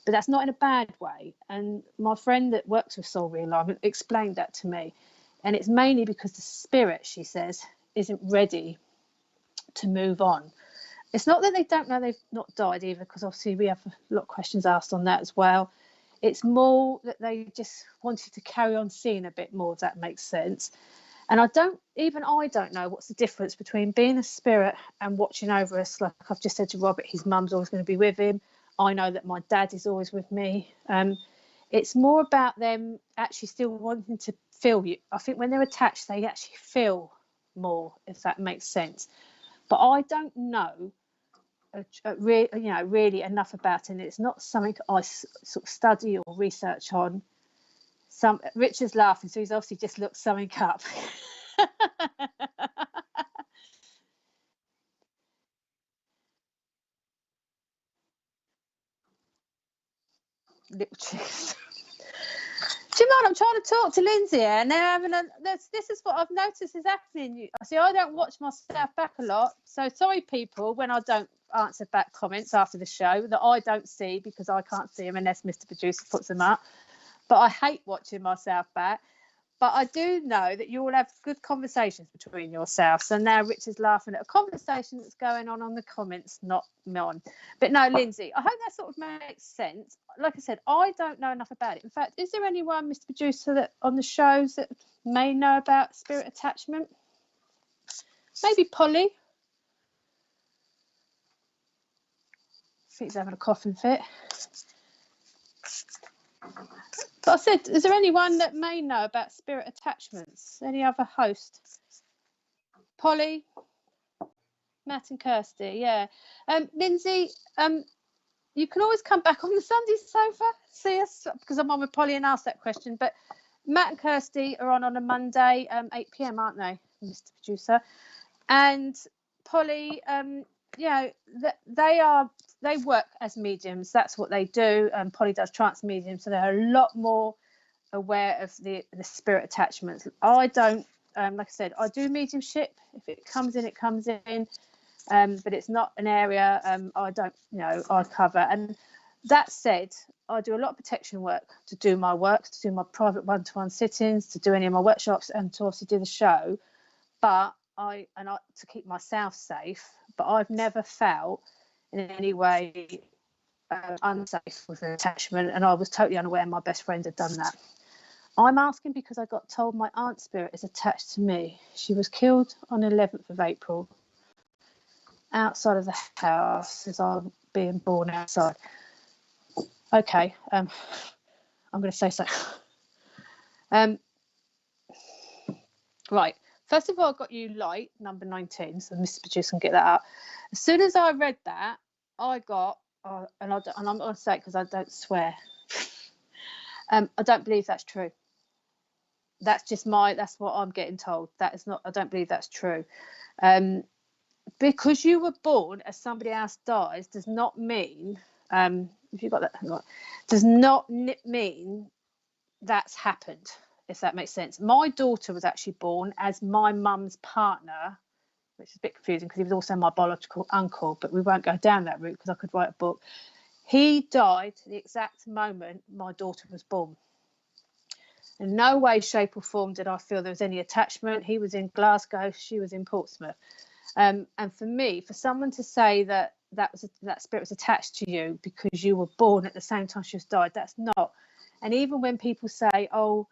But that's not in a bad way. And my friend that works with soul realignment explained that to me. And it's mainly because the spirit, she says, isn't ready to move on. It's not that they don't know they've not died either, because obviously we have a lot of questions asked on that as well. It's more that they just wanted to carry on seeing a bit more, if that makes sense. And I don't know what's the difference between being a spirit and watching over us. Like I've just said to Robert, his mum's always going to be with him. I know that my dad is always with me. It's more about them actually still wanting to feel you. I think when they're attached, they actually feel more, if that makes sense. But I don't know really enough about it. And it's not something I sort of study or research on. Richard's laughing, so he's obviously just looked something up. Little chicks. Do you mind? I'm trying to talk to Lindsay and they're having this is what I've noticed is happening. See, I don't watch myself back a lot, so sorry people when I don't answer back comments after the show that I don't see, because I can't see them unless Mr. Producer puts them up. But I hate watching myself back. But I do know that you all have good conversations between yourselves. And now Richard's laughing at a conversation that's going on the comments, not on. But no, Lindsay, I hope that sort of makes sense. Like I said, I don't know enough about it. In fact, is there anyone, Mr. Producer, that on the shows that may know about spirit attachment? Maybe Polly. I think he's having a coughing fit. But I said, is there anyone that may know about spirit attachments? Any other host? Polly, Matt and Kirsty, yeah. Lindsay, you can always come back on the Sunday sofa, see us, because I'm on with Polly and ask that question. But Matt and Kirsty are on a Monday, 8 p.m, aren't they, Mr. Producer? And Polly, they work as mediums. That's what they do. And Polly does trance medium, so they're a lot more aware of the spirit attachments. I don't, like I said, I do mediumship. If it comes in, it comes in. But it's not an area I don't, I cover. And that said, I do a lot of protection work to do my work, to do my private one-to-one sittings, to do any of my workshops, and to obviously do the show. But to keep myself safe. But I've never felt in any way unsafe with an attachment, and I was totally unaware my best friend had done that. I'm asking because I got told my aunt spirit is attached to me. She was killed on the 11th of April outside of the house as I'm being born outside. Okay, I'm going to say so. Right. First of all, I got you light, number 19, so Mr. Producer can get that up. As soon as I read that, I got, and I'm not going to say it because I don't swear. I don't believe that's true. That's what I'm getting told. That is not, I don't believe that's true. Because you were born as somebody else dies does not mean, if you've got that, does not mean that's happened, if that makes sense. My daughter was actually born as my mum's partner, which is a bit confusing because he was also my biological uncle, but we won't go down that route because I could write a book. He died the exact moment my daughter was born. In no way, shape or form did I feel there was any attachment. He was in Glasgow, she was in Portsmouth. And for me, for someone to say that spirit was attached to you because you were born at the same time she was died, that's not. And even when people say, oh,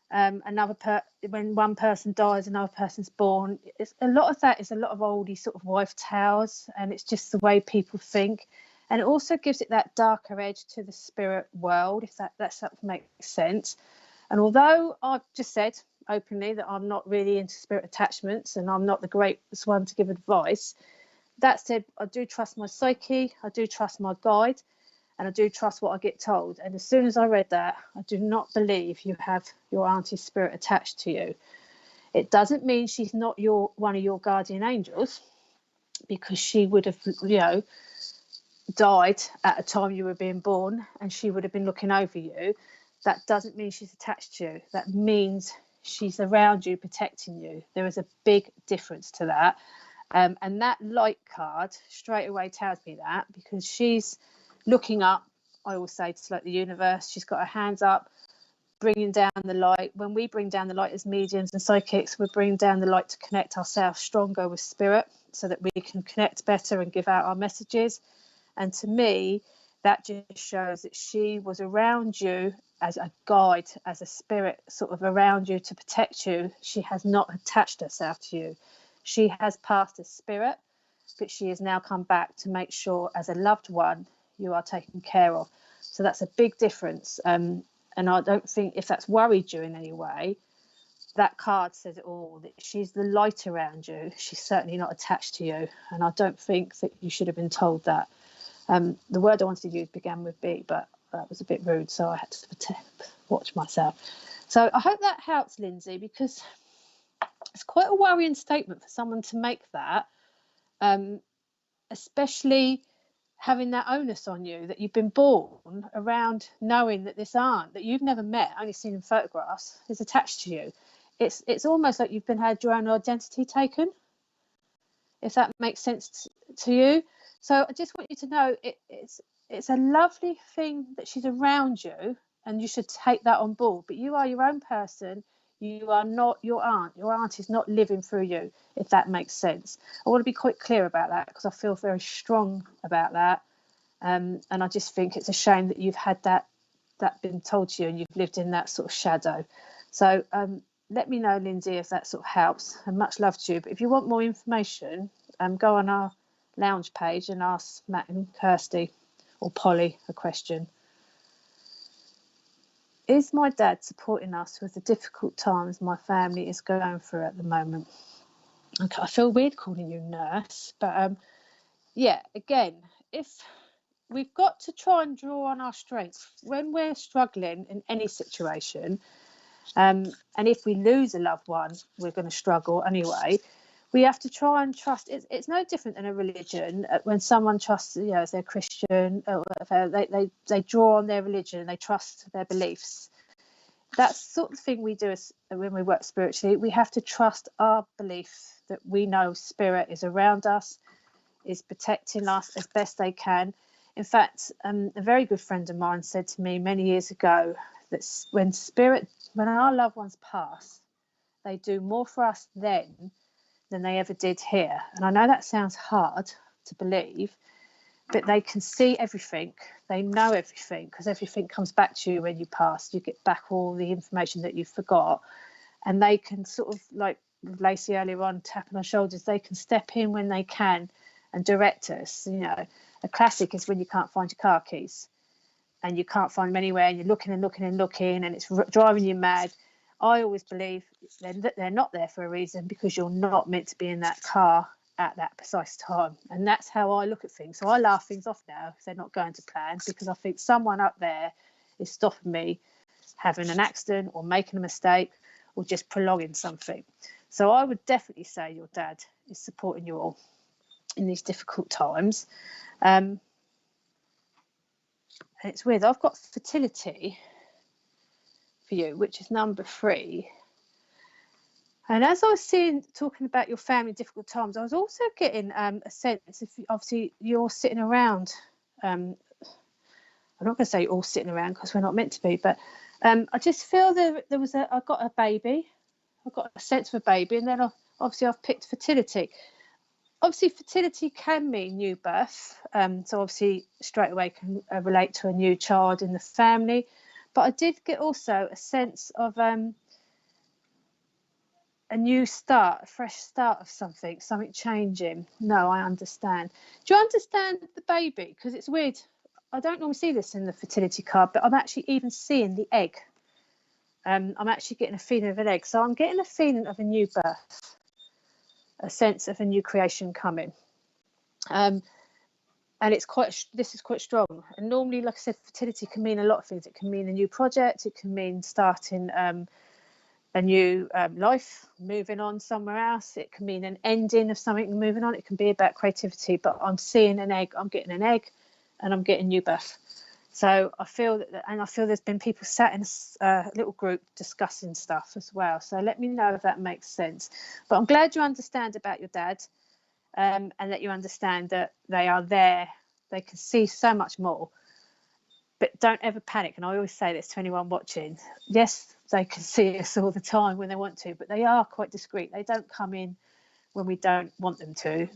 when one person dies, another person's born, a lot of that is a lot of oldie sort of wife tales, and it's just the way people think. And it also gives it that darker edge to the spirit world, if that makes sense. And although I've just said openly that I'm not really into spirit attachments and I'm not the greatest one to give advice, that said, I do trust my psyche, I do trust my guide, and I do trust what I get told. And as soon as I read that, I do not believe you have your auntie's spirit attached to you. It doesn't mean she's not one of your guardian angels, because she would have, died at a time you were being born and she would have been looking over you. That doesn't mean she's attached to you. That means she's around you, protecting you. There is a big difference to that. And that light card straight away tells me that, because she's looking up. I always say it's like the universe. She's got her hands up, bringing down the light. When we bring down the light as mediums and psychics, we're bringing down the light to connect ourselves stronger with spirit so that we can connect better and give out our messages. And to me, that just shows that she was around you as a guide, as a spirit sort of around you to protect you. She has not attached herself to you. She has passed as spirit, but she has now come back to make sure as a loved one you are taken care of. So that's a big difference. And I don't think, if that's worried you in any way, that card says it all, that she's the light around you. She's certainly not attached to you. And I don't think that you should have been told that. The word I wanted to use began with B, but that was a bit rude, so I had to watch myself. So I hope that helps, Lindsay, because it's quite a worrying statement for someone to make that, especially having that onus on you that you've been born around knowing that this aunt that you've never met, only seen in photographs, is attached to you. It's almost like you've had your own identity taken, if that makes sense to you. So I just want you to know it's a lovely thing that she's around you, and you should take that on board. But you are your own person. You are not your aunt. Your aunt is not living through you, if that makes sense. I want to be quite clear about that, because I feel very strong about that. And I just think it's a shame that you've had that been told to you and you've lived in that sort of shadow. So let me know, Lindsay, if that sort of helps. And much love to you. But if you want more information, go on our lounge page and ask Matt and Kirsty or Polly a question. Is my dad supporting us with the difficult times my family is going through at the moment? Okay, I feel weird calling you nurse, but yeah, again, if we've got to try and draw on our strengths when we're struggling in any situation. And if we lose a loved one, we're going to struggle anyway. We have to try and trust. It's no different than a religion. When someone trusts, if they're Christian, or they draw on their religion, they trust their beliefs. That's the sort of thing we do when we work spiritually. We have to trust our belief that we know spirit is around us, is protecting us as best they can. In fact, a very good friend of mine said to me many years ago that when our loved ones pass, they do more for us then than they ever did here. And I know that sounds hard to believe, but they can see everything. They know everything, because everything comes back to you when you pass. You get back all the information that you forgot. And they can sort of, like with Lacey earlier on, tapping on shoulders, they can step in when they can and direct us. A classic is when you can't find your car keys and you can't find them anywhere, and you're looking and looking and looking, and it's driving you mad. I always believe they're not there for a reason, because you're not meant to be in that car at that precise time. And that's how I look at things. So I laugh things off now if they're not going to plan, because I think someone up there is stopping me having an accident or making a mistake or just prolonging something. So I would definitely say your dad is supporting you all in these difficult times. And it's weird, I've got fertility for you, which is number 3. And as I was talking about your family difficult times, I was also getting a sense, if obviously you're sitting around, I'm not going to say all sitting around because we're not meant to be, but I just feel I got a baby, I got a sense of a baby, and then I've picked fertility. Obviously, fertility can mean new birth, so obviously straight away can relate to a new child in the family. But I did get also a sense of a new start, a fresh start of something changing. No, I understand. Do you understand the baby? Because it's weird. I don't normally see this in the fertility card, but I'm actually even seeing the egg. I'm actually getting a feeling of an egg. So I'm getting a feeling of a new birth, a sense of a new creation coming. And this is quite strong. And normally, like I said, fertility can mean a lot of things. It can mean a new project. It can mean starting a new life, moving on somewhere else. It can mean an ending of something, moving on. It can be about creativity, but I'm seeing an egg. I'm getting an egg, and I'm getting new birth. So I feel there's been people sat in a little group discussing stuff as well. So let me know if that makes sense. But I'm glad you understand about your dad, and that you understand that they are there. They can see so much more. But don't ever panic. And I always say this to anyone watching. Yes, they can see us all the time when they want to, but they are quite discreet. They don't come in when we don't want them to.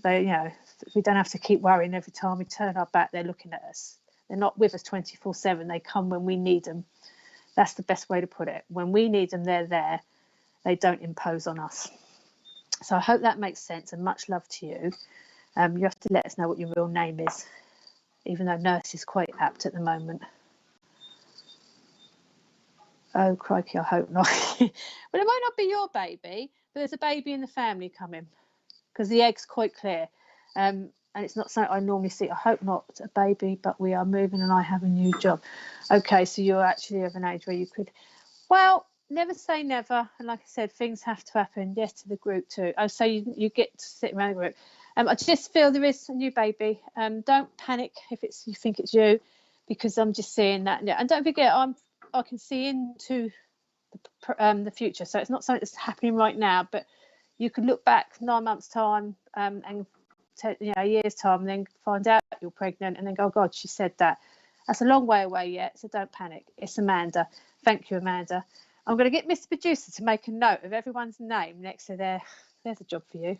We don't have to keep worrying every time we turn our back, they're looking at us. They're not with us 24/7. They come when we need them. That's the best way to put it. When we need them, they're there. They don't impose on us. So I hope that makes sense, and much love to you. You have to let us know what your real name is, even though nurse is quite apt at the moment. Oh, crikey, I hope not. Well, it might not be your baby, but there's a baby in the family coming, because the egg's quite clear. And it's not something I normally see. I hope not a baby, but we are moving and I have a new job. Okay, so you're actually of an age where you could, well, never say never. And like I said, things have to happen. Yes, to the group too. Oh, so you get to sit around the group. I just feel there is a new baby. Don't panic if you think it's you, because I'm just seeing that. And don't forget, I can see into the future. So it's not something that's happening right now, but you could look back 9 months' time and a year's time, and then find out you're pregnant, and then go, oh God, she said that. That's a long way away yet, so don't panic. It's Amanda. Thank you, Amanda. I'm going to get Mr. Producer to make a note of everyone's name next to there's a job for you.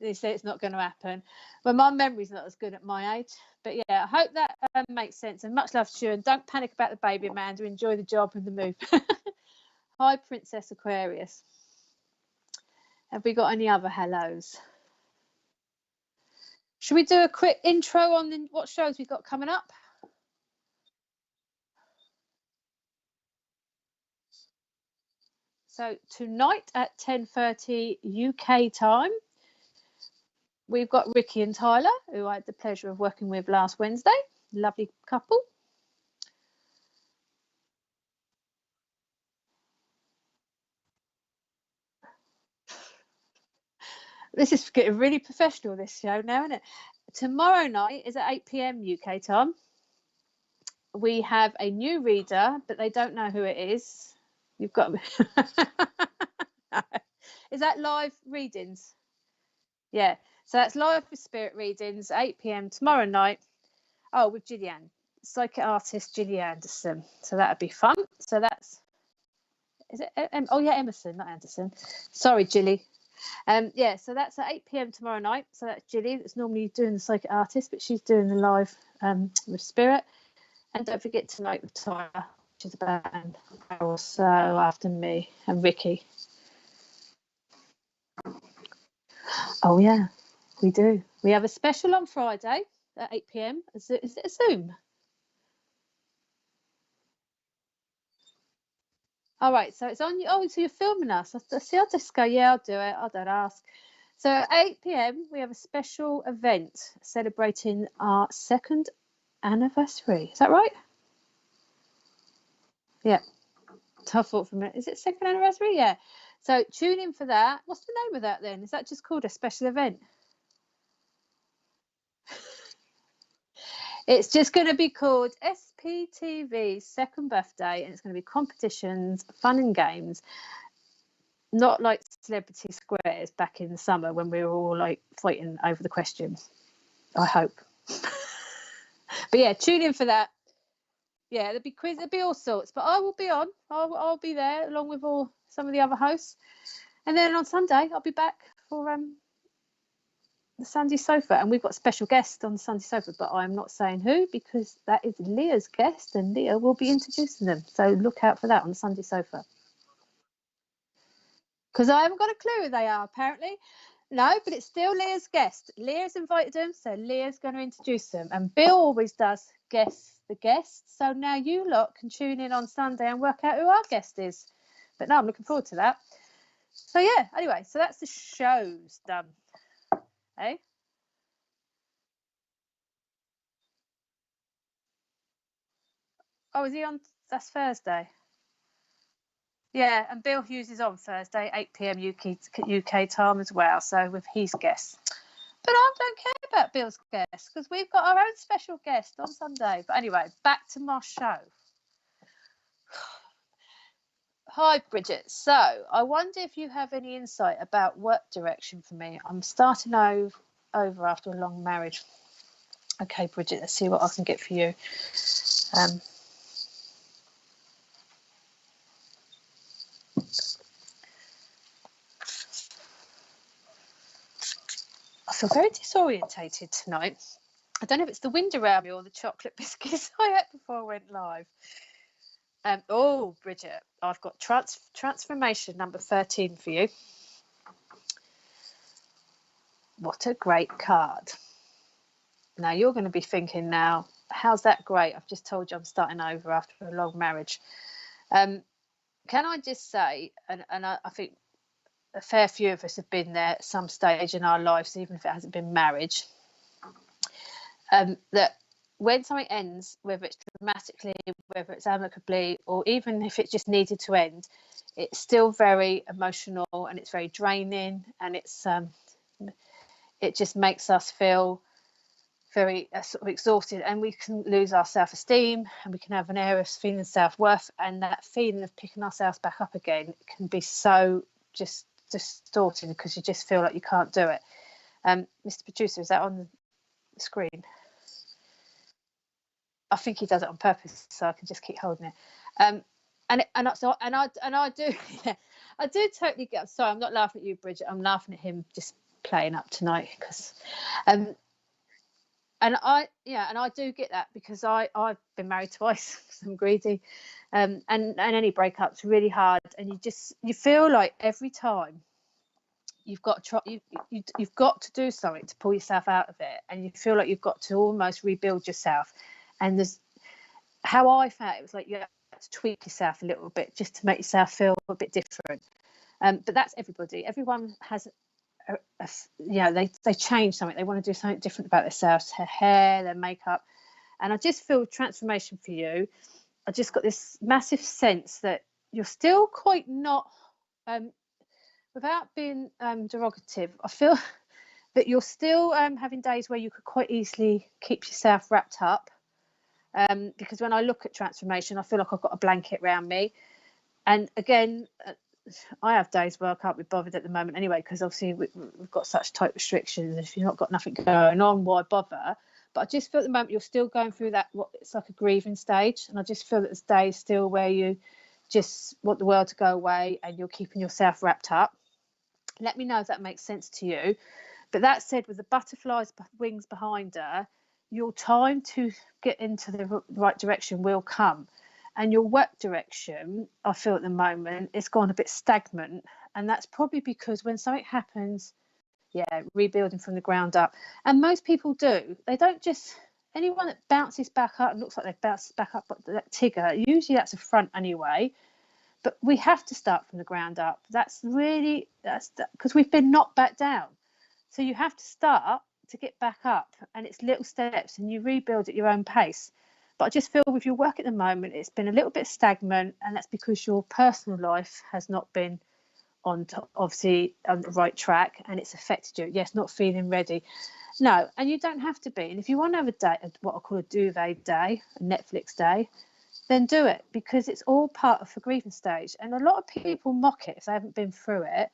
They say it's not going to happen. Well, my memory's not as good at my age. But yeah, I hope that makes sense. And much love to you. And don't panic about the baby, Amanda. Enjoy the job and the move. Hi, Princess Aquarius. Have we got any other hellos? Should we do a quick intro on what shows we've got coming up? So tonight at 10:30 UK time, we've got Ricky and Tyler, who I had the pleasure of working with last Wednesday. Lovely couple. This is getting really professional, this show now, isn't it? Tomorrow night is at 8 p.m. UK time. We have a new reader, but they don't know who it is. You've got Is that live readings? Yeah. So that's live with spirit readings, 8 p.m. tomorrow night. Oh, with Gillian, psychic artist Gillian Anderson. So that'd be fun. So that's, is it? Oh yeah, Emerson, not Anderson. Sorry, Gilly. Yeah, so that's at 8 p.m. tomorrow night. So that's Gilly that's normally doing the psychic artist, but she's doing the live with spirit. And don't forget tonight with Tyler, which is about an hour or so after me and Ricky. Oh yeah, we do. We have a special on Friday at 8 p.m. Is it a Zoom? All right, so it's on you. Oh, so you're filming us. See, I'll just go, yeah, I'll do it. I don't ask. So at 8 p.m, we have a special event celebrating our 2nd anniversary. Is that right? Yeah. Tough thought for a minute. Is it 2nd anniversary? Yeah. So tune in for that. What's the name of that then? Is that just called a special event? It's just going to be called SPTV's 2nd birthday, and it's going to be competitions, fun and games. Not like Celebrity Squares back in the summer when we were all like fighting over the questions. I hope. But yeah, tune in for that. Yeah, there'll be quiz, there'll be all sorts. But I will be on. I'll be there along with some of the other hosts. And then on Sunday, I'll be back for the Sunday Sofa, and we've got special guests on the Sunday Sofa, but I'm not saying who because that is Leah's guest, and Leah will be introducing them. So look out for that on the Sunday Sofa. Because I haven't got a clue who they are, apparently. No, but it's still Leah's guest. Leah's invited them, so Leah's going to introduce them. And Bill always does guess the guests. So now you lot can tune in on Sunday and work out who our guest is. But no, I'm looking forward to that. So yeah, anyway, so that's the show's done. Eh? Oh, is he on? That's Thursday. Yeah, and Bill Hughes is on Thursday, 8 p.m. UK time as well. So with his guests. But I don't care about Bill's guests because we've got our own special guest on Sunday. But anyway, back to my show. Hi, Bridget. So I wonder if you have any insight about work direction for me. I'm starting over after a long marriage. Okay, Bridget, let's see what I can get for you. I feel very disorientated tonight. I don't know if it's the wind around me or the chocolate biscuits I had before I went live. Oh, Bridget, I've got transformation number 13 for you. What a great card. Now, you're going to be thinking now, how's that great? I've just told you I'm starting over after a long marriage. Can I just say, and I think a fair few of us have been there at some stage in our lives, even if it hasn't been marriage, that when something ends, whether it's dramatically, whether it's amicably, or even if it just needed to end, it's still very emotional and it's very draining, and it just makes us feel very sort of exhausted, and we can lose our self-esteem, and we can have an area of feeling self-worth, and that feeling of picking ourselves back up again can be so just distorted because you just feel like you can't do it. Mr. Producer, is that on the screen? I think he does it on purpose, so I can just keep holding it. And I do, yeah, I do totally get. Sorry, I'm not laughing at you, Bridget. I'm laughing at him just playing up tonight because, and I do get that because I've been married twice. I'm greedy, and any breakup's really hard, and you feel like every time you've got to try, you've got to do something to pull yourself out of it, and you feel like you've got to almost rebuild yourself. And there's how I felt, it was like you have to tweak yourself a little bit just to make yourself feel a bit different. But that's everybody. Everyone has they change something. They want to do something different about themselves, their hair, their makeup. And I just feel transformation for you. I just got this massive sense that you're still quite not, without being derogative, I feel that you're still having days where you could quite easily keep yourself wrapped up. Because when I look at transformation, I feel like I've got a blanket around me. And again, I have days where I can't be bothered at the moment anyway, because obviously we've got such tight restrictions. If you've not got nothing going on, why bother? But I just feel at the moment you're still going through that, it's like a grieving stage. And I just feel that there's days still where you just want the world to go away and you're keeping yourself wrapped up. Let me know if that makes sense to you. But that said, with the butterfly's wings behind her, your time to get into the right direction will come. And your work direction, I feel at the moment, it's gone a bit stagnant. And that's probably because when something happens, rebuilding from the ground up. And most people do. They don't just, anyone that bounces back up and looks like they've bounced back up, but that Tigger, usually that's a front anyway. But we have to start from the ground up. That's because we've been knocked back down. So you have to start to get back up, and it's little steps, and you rebuild at your own pace. But I just feel with your work at the moment, it's been a little bit stagnant, and that's because your personal life has not been obviously on the right track, and it's affected you. Yes, not feeling ready. No, and you don't have to be. And if you want to have a day, what I call a duvet day, a Netflix day, then do it, because it's all part of the grieving stage. And a lot of people mock it if they haven't been through it.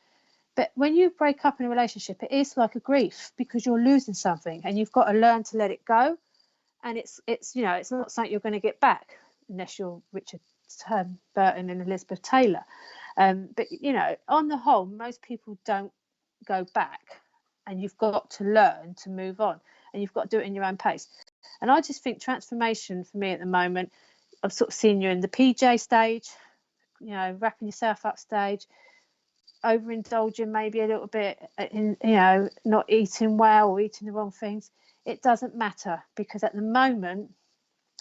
But when you break up in a relationship, it is like a grief, because you're losing something and you've got to learn to let it go. And it's not something you're going to get back unless you're Richard Burton and Elizabeth Taylor. But, on the whole, most people don't go back, and you've got to learn to move on, and you've got to do it in your own pace. And I just think transformation for me at the moment, I've sort of seen you in the PJ stage, wrapping yourself up stage, overindulging maybe a little bit in, not eating well or eating the wrong things. It doesn't matter, because at the moment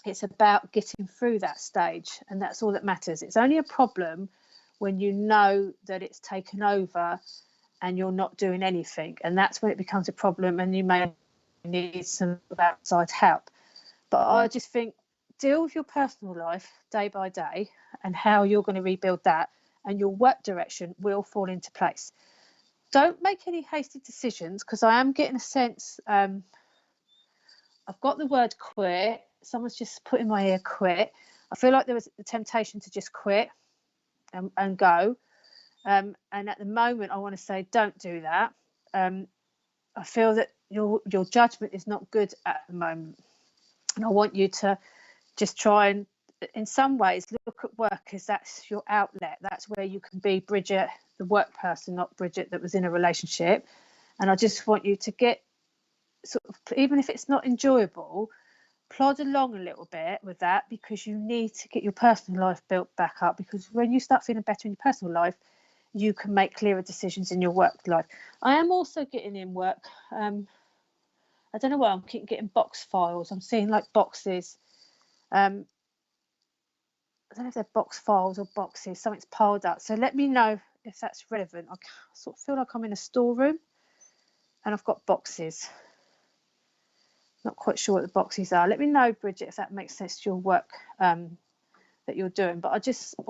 it's about getting through that stage, and that's all that matters. It's only a problem when you know that it's taken over and you're not doing anything, and that's when it becomes a problem, and you may need some outside help. But I just think, deal with your personal life day by day and how you're going to rebuild that, and your work direction will fall into place. Don't make any hasty decisions, because I am getting a sense, I've got the word quit. Someone's just put in my ear quit. I feel like there was the temptation to just quit and go. And at the moment, I want to say, don't do that. I feel that your judgment is not good at the moment. And I want you to just try and, in some ways, look at work as that's your outlet. That's where you can be Bridget, the work person, not Bridget that was in a relationship. And I just want you to get sort of, even if it's not enjoyable, plod along a little bit with that, because you need to get your personal life built back up. Because when you start feeling better in your personal life, you can make clearer decisions in your work life. I am also getting in work. I don't know why I'm keep getting box files. I'm seeing like boxes. I don't know if they're box files or boxes. Something's piled up. So let me know if that's relevant. I sort of feel like I'm in a storeroom and I've got boxes. Not quite sure what the boxes are. Let me know, Bridget, if that makes sense to your work that you're doing. But I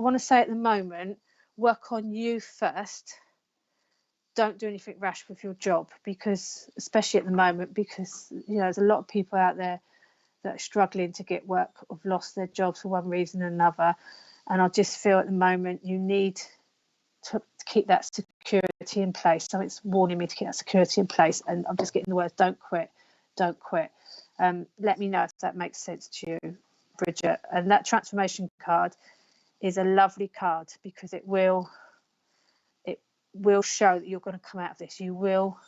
want to say at the moment, work on you first. Don't do anything rash with your job, because especially at the moment, because there's a lot of people out there that are struggling to get work, have lost their jobs for one reason or another. And I just feel at the moment you need to keep that security in place. Something's warning me to keep that security in place, and I'm just getting the words, don't quit. Let me know if that makes sense to you, Bridget. And that transformation card is a lovely card, because it will show that you're going to come out of this. You will,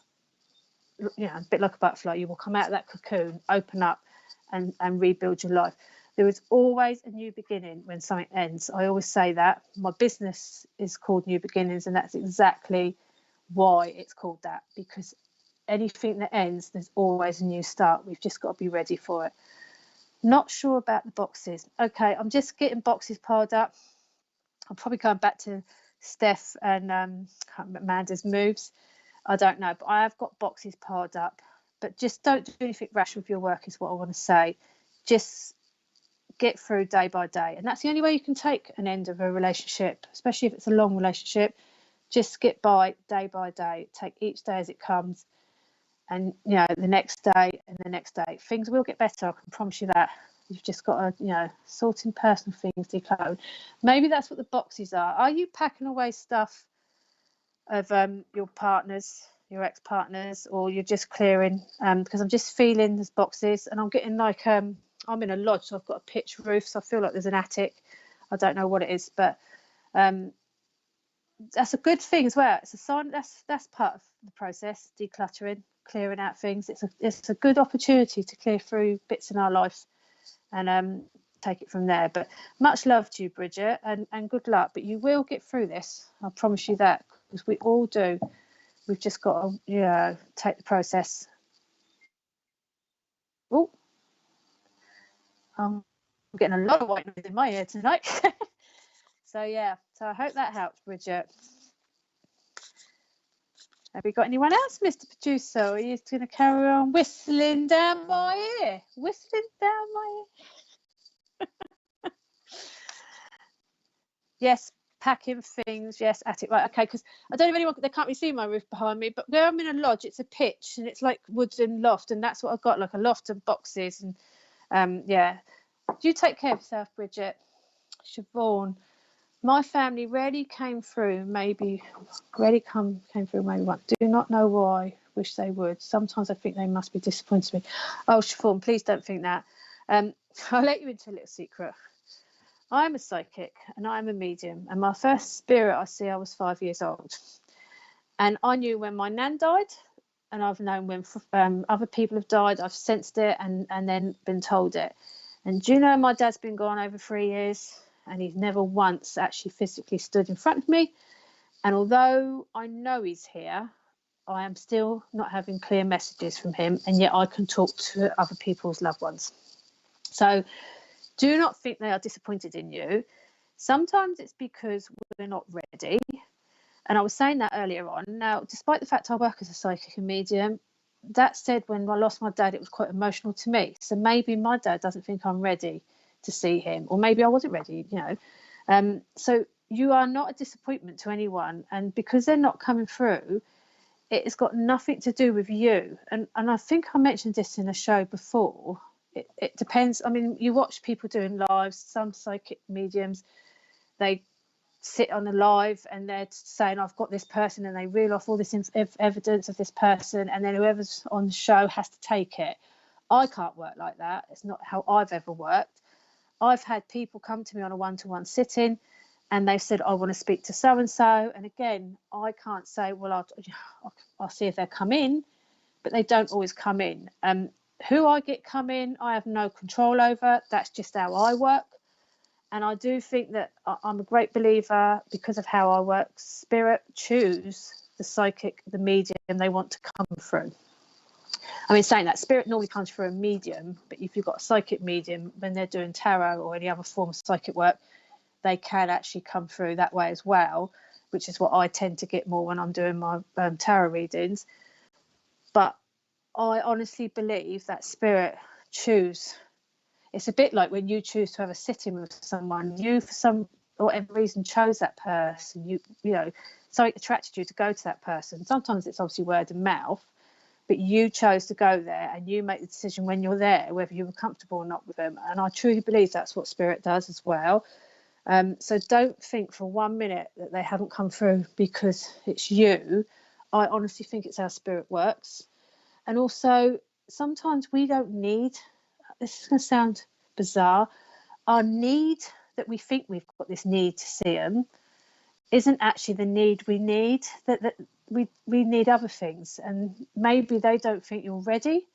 a bit like a butterfly, you will come out of that cocoon, open up and rebuild your life. There is always a new beginning when something ends. I always say that. My business is called New Beginnings, and that's exactly why it's called that, because anything that ends, there's always a new start. We've just got to be ready for it. Not sure about the boxes. Okay, I'm just getting boxes piled up. I'm probably going back to Steph and Amanda's moves. I don't know, but I have got boxes piled up. But just don't do anything rash with your work is what I want to say. Just get through day by day. And that's the only way you can take an end of a relationship, especially if it's a long relationship. Just get by day. Take each day as it comes. And, the next day and the next day. Things will get better, I can promise you that. You've just got to, sorting personal things, decluttering. Maybe that's what the boxes are. Are you packing away stuff of your partners, your ex-partners, or you're just clearing? Because I'm just feeling there's boxes, and I'm getting like I'm in a lodge, so I've got a pitch roof, so I feel like there's an attic. I don't know what it is, but that's a good thing as well. It's a sign that's part of the process, decluttering, clearing out things. It's a good opportunity to clear through bits in our life and take it from there. But much love to you, Bridget, and good luck. But you will get through this, I promise you that, because we all do. We've just got to take the process. Oh, I'm getting a lot of white noise in my ear tonight. So I hope that helps, Bridget. Have we got anyone else, Mr. Producer? Or are you going to carry on whistling down my ear? Whistling down my ear. Yes, packing things. Yes, attic. Right, okay, because I don't know if anyone, they can't really see my roof behind me, but where I'm in a lodge, it's a pitch and it's like wooden loft, and that's what I've got, like a loft of boxes. And do you take care of yourself, Bridget? Siobhan. My family rarely came through, maybe once. Do not know why, wish they would. Sometimes I think they must be disappointed in me. Oh, Siobhan, please don't think that. I'll let you into a little secret. I'm a psychic and I'm a medium, and my first spirit I was 5 years old. And I knew when my nan died, and I've known when other people have died. I've sensed it and then been told it. And do you know, my dad's been gone over 3 years, and he's never once actually physically stood in front of me. And although I know he's here, I am still not having clear messages from him, and yet I can talk to other people's loved ones. So do not think they are disappointed in you. Sometimes it's because we're not ready. And I was saying that earlier on. Now, despite the fact I work as a psychic and medium, that said, when I lost my dad, it was quite emotional to me. So maybe my dad doesn't think I'm ready to see him, or maybe I wasn't ready, So you are not a disappointment to anyone, and because they're not coming through, it's got nothing to do with you. And I think I mentioned this in a show before. It depends. I mean, you watch people doing lives, some psychic mediums, they sit on a live and they're saying, I've got this person, and they reel off all this evidence of this person, and then whoever's on the show has to take it. I can't work like that. It's not how I've ever worked. I've had people come to me on a one-to-one sitting, and they've said, I want to speak to so-and-so. And again, I can't say, well, I'll see if they come in, but they don't always come in. Who I get come in, I have no control over. That's just how I work. And I do think that I'm a great believer, because of how I work, spirit choose the psychic, the medium they want to come through. I mean, saying that, spirit normally comes through a medium, but if you've got a psychic medium, when they're doing tarot or any other form of psychic work, they can actually come through that way as well, which is what I tend to get more when I'm doing my tarot readings. But I honestly believe that spirit choose. It's a bit like when you choose to have a sitting with someone, you, for some or whatever reason, chose that person. You know, something attracted you to go to that person. Sometimes it's obviously word of mouth, but you chose to go there, and you make the decision when you're there whether you were comfortable or not with them. And I truly believe that's what spirit does as well. So don't think for 1 minute that they haven't come through because it's you. I honestly think it's how spirit works. And also, sometimes we don't need, this is going to sound bizarre, our need that we think we've got this need to see them isn't actually the need we need. That we need other things, and maybe they don't think you're ready,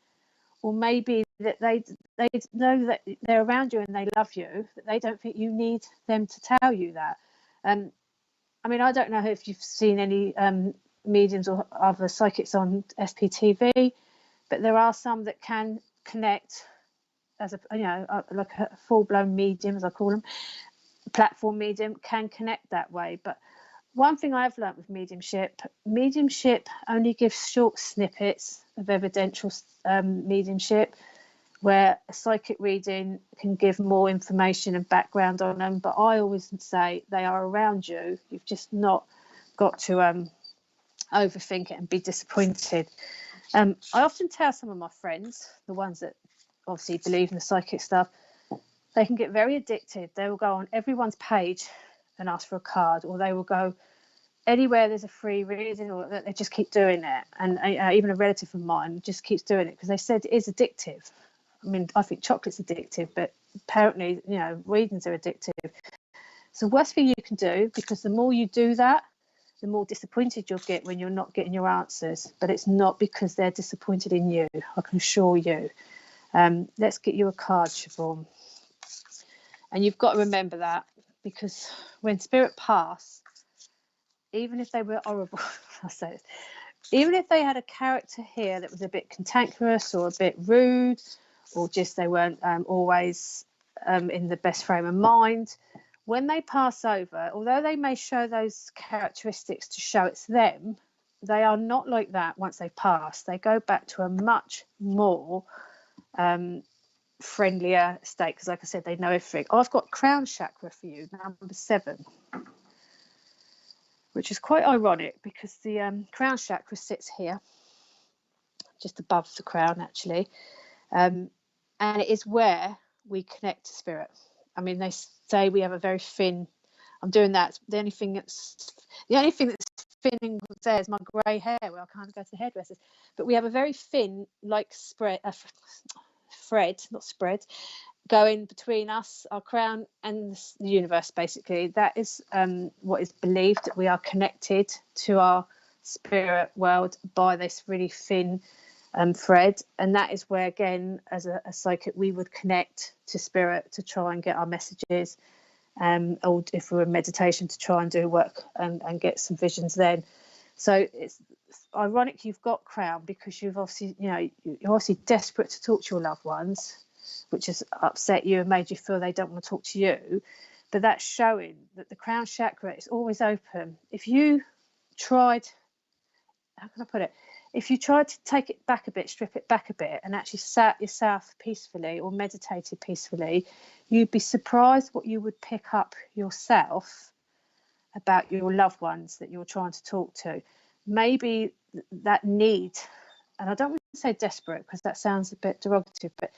or maybe that they know that they're around you and they love you, that they don't think you need them to tell you that. I mean, I don't know if you've seen any mediums or other psychics on SPTV, but there are some that can connect as like a full-blown medium, as I call them, platform medium, can connect that way. But One thing I've learnt with mediumship only gives short snippets of evidential mediumship, where a psychic reading can give more information and background on them. But I always say they are around you. You've just not got to overthink it and be disappointed. I often tell some of my friends, the ones that obviously believe in the psychic stuff, they can get very addicted. They will go on everyone's page and ask for a card, or they will go anywhere there's a free reading, or they just keep doing it. And even a relative of mine just keeps doing it because they said it is addictive. I mean, I think chocolate's addictive, but apparently, readings are addictive. So the worst thing you can do, because the more you do that, the more disappointed you'll get when you're not getting your answers. But it's not because they're disappointed in you, I can assure you. Let's get you a card, Siobhan. And you've got to remember that, because when spirit pass, even if they were horrible, I say this, even if they had a character here that was a bit cantankerous or a bit rude, or just they weren't always in the best frame of mind, when they pass over, although they may show those characteristics to show it's them, they are not like that once they pass. They go back to a much more friendlier state, because like I said, they know everything. I've got crown chakra for you, number 7, which is quite ironic because the crown chakra sits here, just above the crown actually, and it is where we connect to spirit. I mean, they say we have a very thin, I'm doing that, the only thing that's thin there is my grey hair, where I can't go to the hairdressers, but we have a very thin, like thread, not spread, going between us, our crown, and the universe. Basically, that is what is believed, that we are connected to our spirit world by this really thin thread, and that is where, again, as a psychic, we would connect to spirit to try and get our messages, or if we're in meditation, to try and do work and get some visions then. So it's ironic you've got crown, because you've obviously, you're obviously desperate to talk to your loved ones, which has upset you and made you feel they don't want to talk to you. But that's showing that the crown chakra is always open. If you tried, how can I put it? If you tried to take it back a bit, strip it back a bit, and actually sat yourself peacefully or meditated peacefully, you'd be surprised what you would pick up yourself about your loved ones that you're trying to talk to. Maybe that need, and I don't want to say desperate because that sounds a bit derogative, but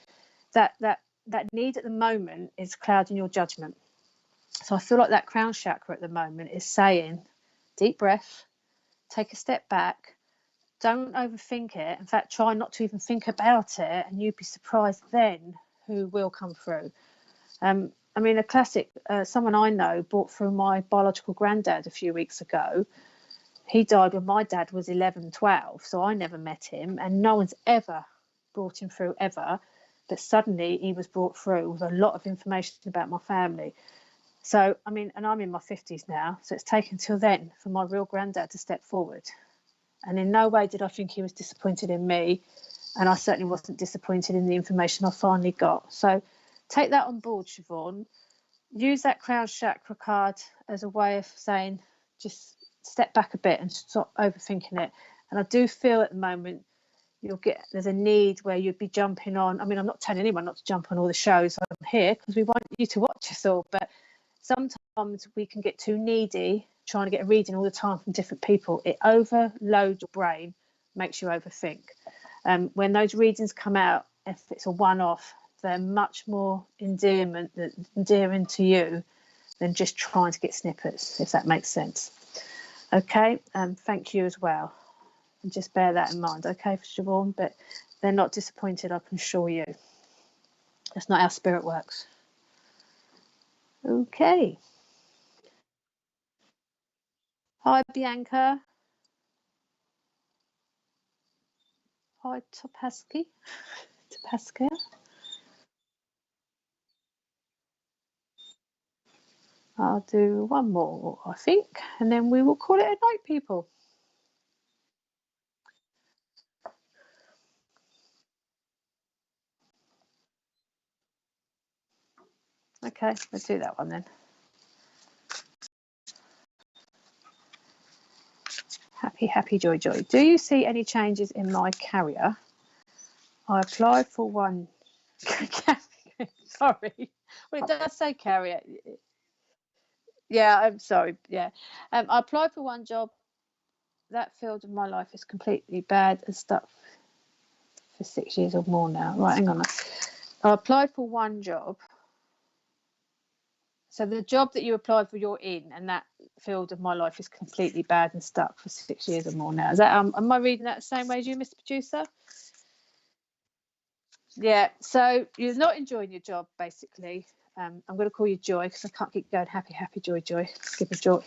that need at the moment is clouding your judgment. So I feel like that crown chakra at the moment is saying, deep breath, take a step back, don't overthink it. In fact, try not to even think about it, and you'd be surprised then who will come through. I mean, a classic, someone I know brought through my biological granddad a few weeks ago. He died when my dad was 11, 12, so I never met him, and no one's ever brought him through ever. But suddenly he was brought through with a lot of information about my family. So, I mean, and I'm in my 50s now, so it's taken till then for my real granddad to step forward. And in no way did I think he was disappointed in me, and I certainly wasn't disappointed in the information I finally got. So take that on board, Siobhan. Use that crown chakra card as a way of saying, just step back a bit and stop overthinking it. And I do feel at the moment there's a need where you'd be jumping on. I mean, I'm not telling anyone not to jump on all the shows on here, because we want you to watch us all, but sometimes we can get too needy trying to get a reading all the time from different people. It overloads your brain, makes you overthink. When those readings come out, if it's a one-off, they're much more endearing to you than just trying to get snippets, if that makes sense. Okay, thank you as well. And just bear that in mind, okay, for Siobhan, but they're not disappointed, I can assure you. That's not how spirit works. Okay. Hi, Bianca. Hi, Topaska. I'll do one more, I think, and then we will call it a night, people. Okay, let's do that one then. happy, happy, joy, joy. Do you see any changes in my career? I applied for one. Sorry. Well, it does say carrier. Yeah, I'm sorry. Yeah. I applied for one job. That field of my life is completely bad and stuck for 6 years or more now. Right, hang on. I applied for one job. So the job that you applied for, you're in, and that field of my life is completely bad and stuck for 6 years or more now. Is that am I reading that the same way as you, Mr. Producer? Yeah. So you're not enjoying your job, basically. I'm going to call you Joy because I can't keep going happy, happy, joy, joy. Give a joy.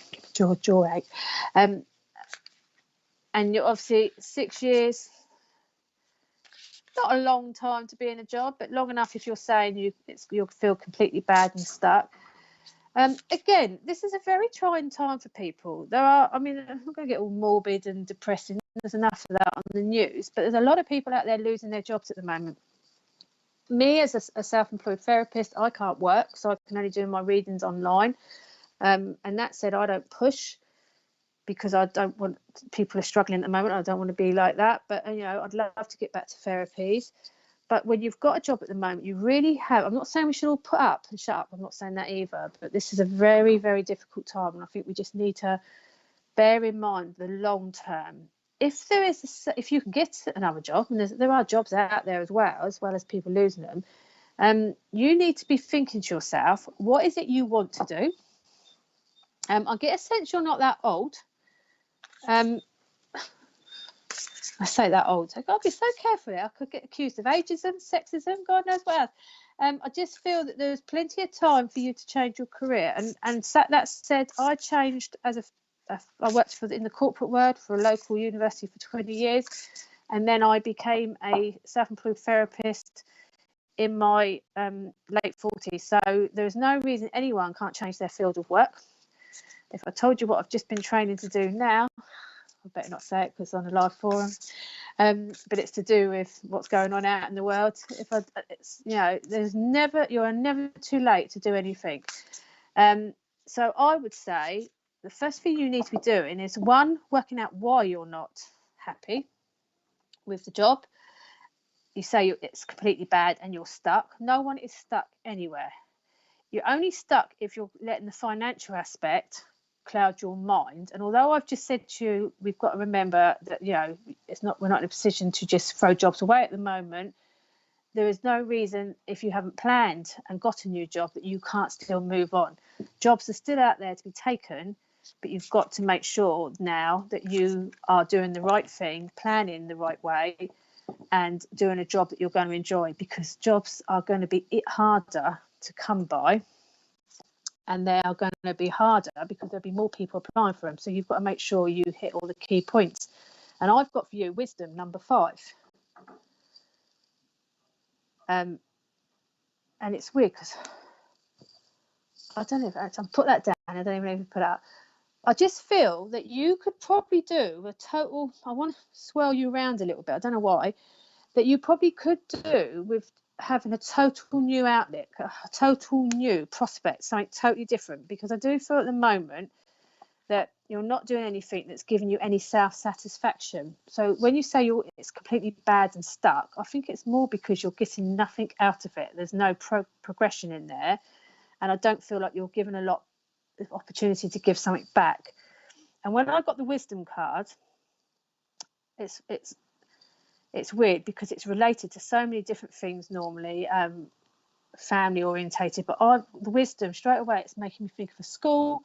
And you're obviously 6 years. Not a long time to be in a job, but long enough if you're saying you'll feel completely bad and stuck. Again, this is a very trying time for people. I'm not going to get all morbid and depressing. There's enough of that on the news, but there's a lot of people out there losing their jobs at the moment. Me, as a self-employed therapist, I can't work, so I can only do my readings online. And that said, I don't push because I don't want people are struggling at the moment. I don't want to be like that. But, I'd love to get back to therapies. But when you've got a job at the moment, you really have. I'm not saying we should all put up and shut up. I'm not saying that either. But this is a very, very difficult time. And I think we just need to bear in mind the long term. If you can get another job, and there are jobs out there as well as people losing them, you need to be thinking to yourself, what is it you want to do? I get a sense you're not that old. I say that old. I've got to be so careful here. I could get accused of ageism, sexism, God knows what else. I just feel that there's plenty of time for you to change your career. And that said, I changed I worked in the corporate world for a local university for 20 years. And then I became a self-employed therapist in my late 40s. So there's no reason anyone can't change their field of work. If I told you what I've just been training to do now, I better not say it because it's on a live forum. But it's to do with what's going on out in the world. You are never too late to do anything. So I would say the first thing you need to be doing is, one, working out why you're not happy with the job. You say it's completely bad and you're stuck. No one is stuck anywhere. You're only stuck if you're letting the financial aspect cloud your mind. And although I've just said to you, we've got to remember that we're not in a position to just throw jobs away at the moment. There is no reason, if you haven't planned and got a new job, that you can't still move on. Jobs are still out there to be taken, but you've got to make sure now that you are doing the right thing, planning the right way, and doing a job that you're going to enjoy, because jobs are going to be harder to come by, and they are going to be harder because there'll be more people applying for them. So you've got to make sure you hit all the key points. And I've got for you wisdom number 5. And it's weird because I don't know if I put that down. I don't even know if I put it out. I just feel that you could probably do a total, I want to swirl you around a little bit, I don't know why, that you probably could do with having a total new outlook, a total new prospect, something totally different. Because I do feel at the moment that you're not doing anything that's giving you any self-satisfaction. So when you say it's completely bad and stuck, I think it's more because you're getting nothing out of it. There's no progression in there. And I don't feel like you're given a lot of opportunity to give something back. And when I got the wisdom card, it's weird because it's related to so many different things normally, family orientated, but the wisdom straight away, it's making me think of a school,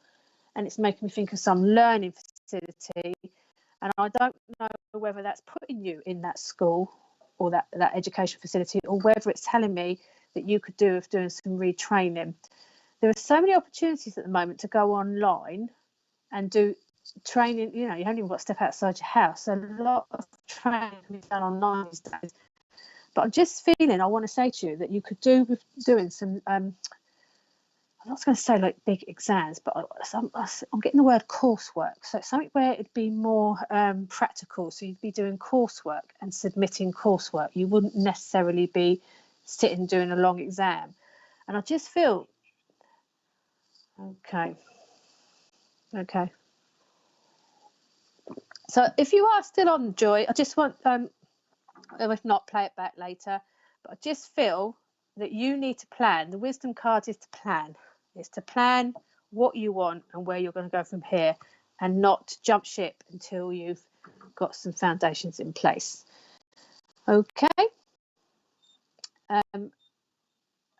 and it's making me think of some learning facility. And I don't know whether that's putting you in that school or that education facility, or whether it's telling me that you could do with doing some retraining. There are so many opportunities at the moment to go online and do training. You haven't even got to step outside your house. A lot of training can be done online these days. But I'm just feeling, I want to say to you that you could do with doing some, I'm not going to say like big exams, but I'm getting the word coursework. So it's something where it'd be more practical. So you'd be doing coursework and submitting coursework. You wouldn't necessarily be sitting doing a long exam. And I just feel, okay. So if you are still on, Joy, I just want, if not, play it back later, but I just feel that you need to plan. The wisdom card is to plan. It's to plan what you want and where you're going to go from here, and not to jump ship until you've got some foundations in place. Okay. And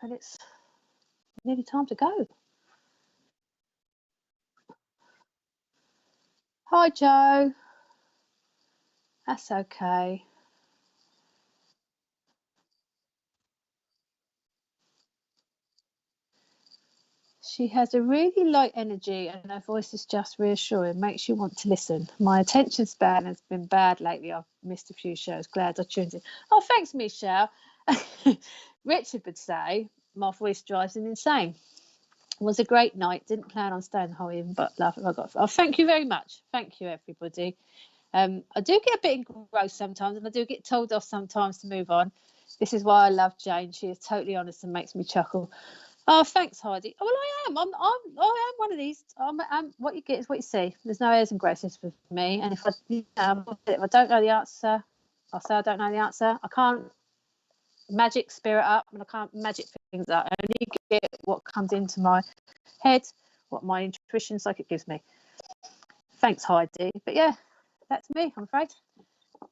it's nearly time to go. Hi, Joe. That's okay. She has a really light energy and her voice is just reassuring, makes you want to listen. My attention span has been bad lately. I've missed a few shows. Glad I tuned in. Oh, thanks, Michelle. Richard would say, my voice drives him insane. It was a great night. Didn't plan on staying the whole evening, but love it. I got. Oh, thank you very much. Thank you, everybody. I do get a bit engrossed sometimes, and I do get told off sometimes to move on. This is why I love Jane. She is totally honest and makes me chuckle. Oh, thanks, Heidi. Oh, well, I am. I am one of these. I'm, what you get is what you see. There's no airs and graces with me. And if if I don't know the answer, I'll say I don't know the answer. I can't magic spirit up, and I can't magic things up. I only get what comes into my head, what my intuition psychic gives me. Thanks, Heidi. But yeah, that's me, I'm afraid.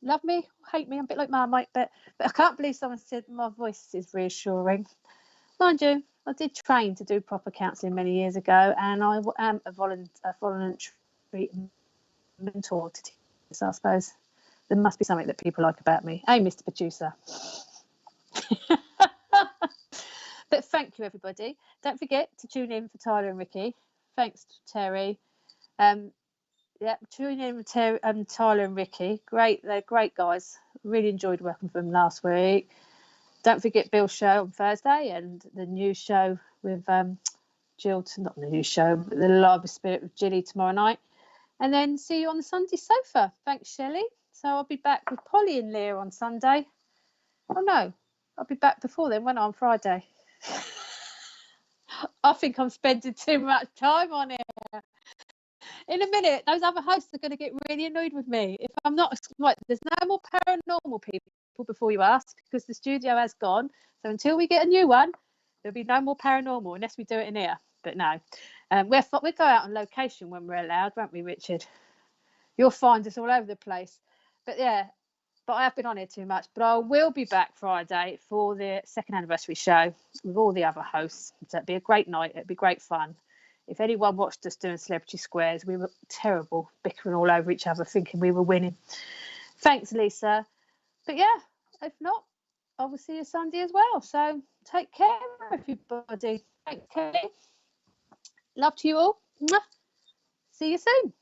Love me, hate me, I'm a bit like Marmite, but I can't believe someone said my voice is reassuring. Mind you, I did train to do proper counselling many years ago, and I am a voluntary mentor to teachers. So I suppose there must be something that people like about me. Hey, Mr. Producer. But thank you, everybody. Don't forget to tune in for Tyler and Ricky. Thanks, Terry. Yeah, tune in with Tyler and Ricky. Great, they're great guys. Really enjoyed working with them last week. Don't forget Bill's show on Thursday and the new show with Jill. Not the new show, but the Live Spirit with Jilly tomorrow night. And then see you on the Sunday sofa. Thanks, Shelley. So I'll be back with Polly and Leah on Sunday. Oh no, I'll be back before then, when on Friday. I think I'm spending too much time on it. In a minute, those other hosts are going to get really annoyed with me if I'm not right. There's no more paranormal people before you ask, because the studio has gone. So until we get a new one, there'll be no more paranormal unless we do it in here. But no, we'll go out on location when we're allowed, won't we, Richard? You'll find us all over the place. But yeah, but I have been on here too much. But I will be back Friday for the second anniversary show with all the other hosts. So it'll be a great night. It'll be great fun. If anyone watched us doing Celebrity Squares, we were terrible, bickering all over each other, thinking we were winning. Thanks, Lisa. But yeah, if not, I will see you Sunday as well. So take care, everybody. Thanks, Kelly. Love to you all. See you soon.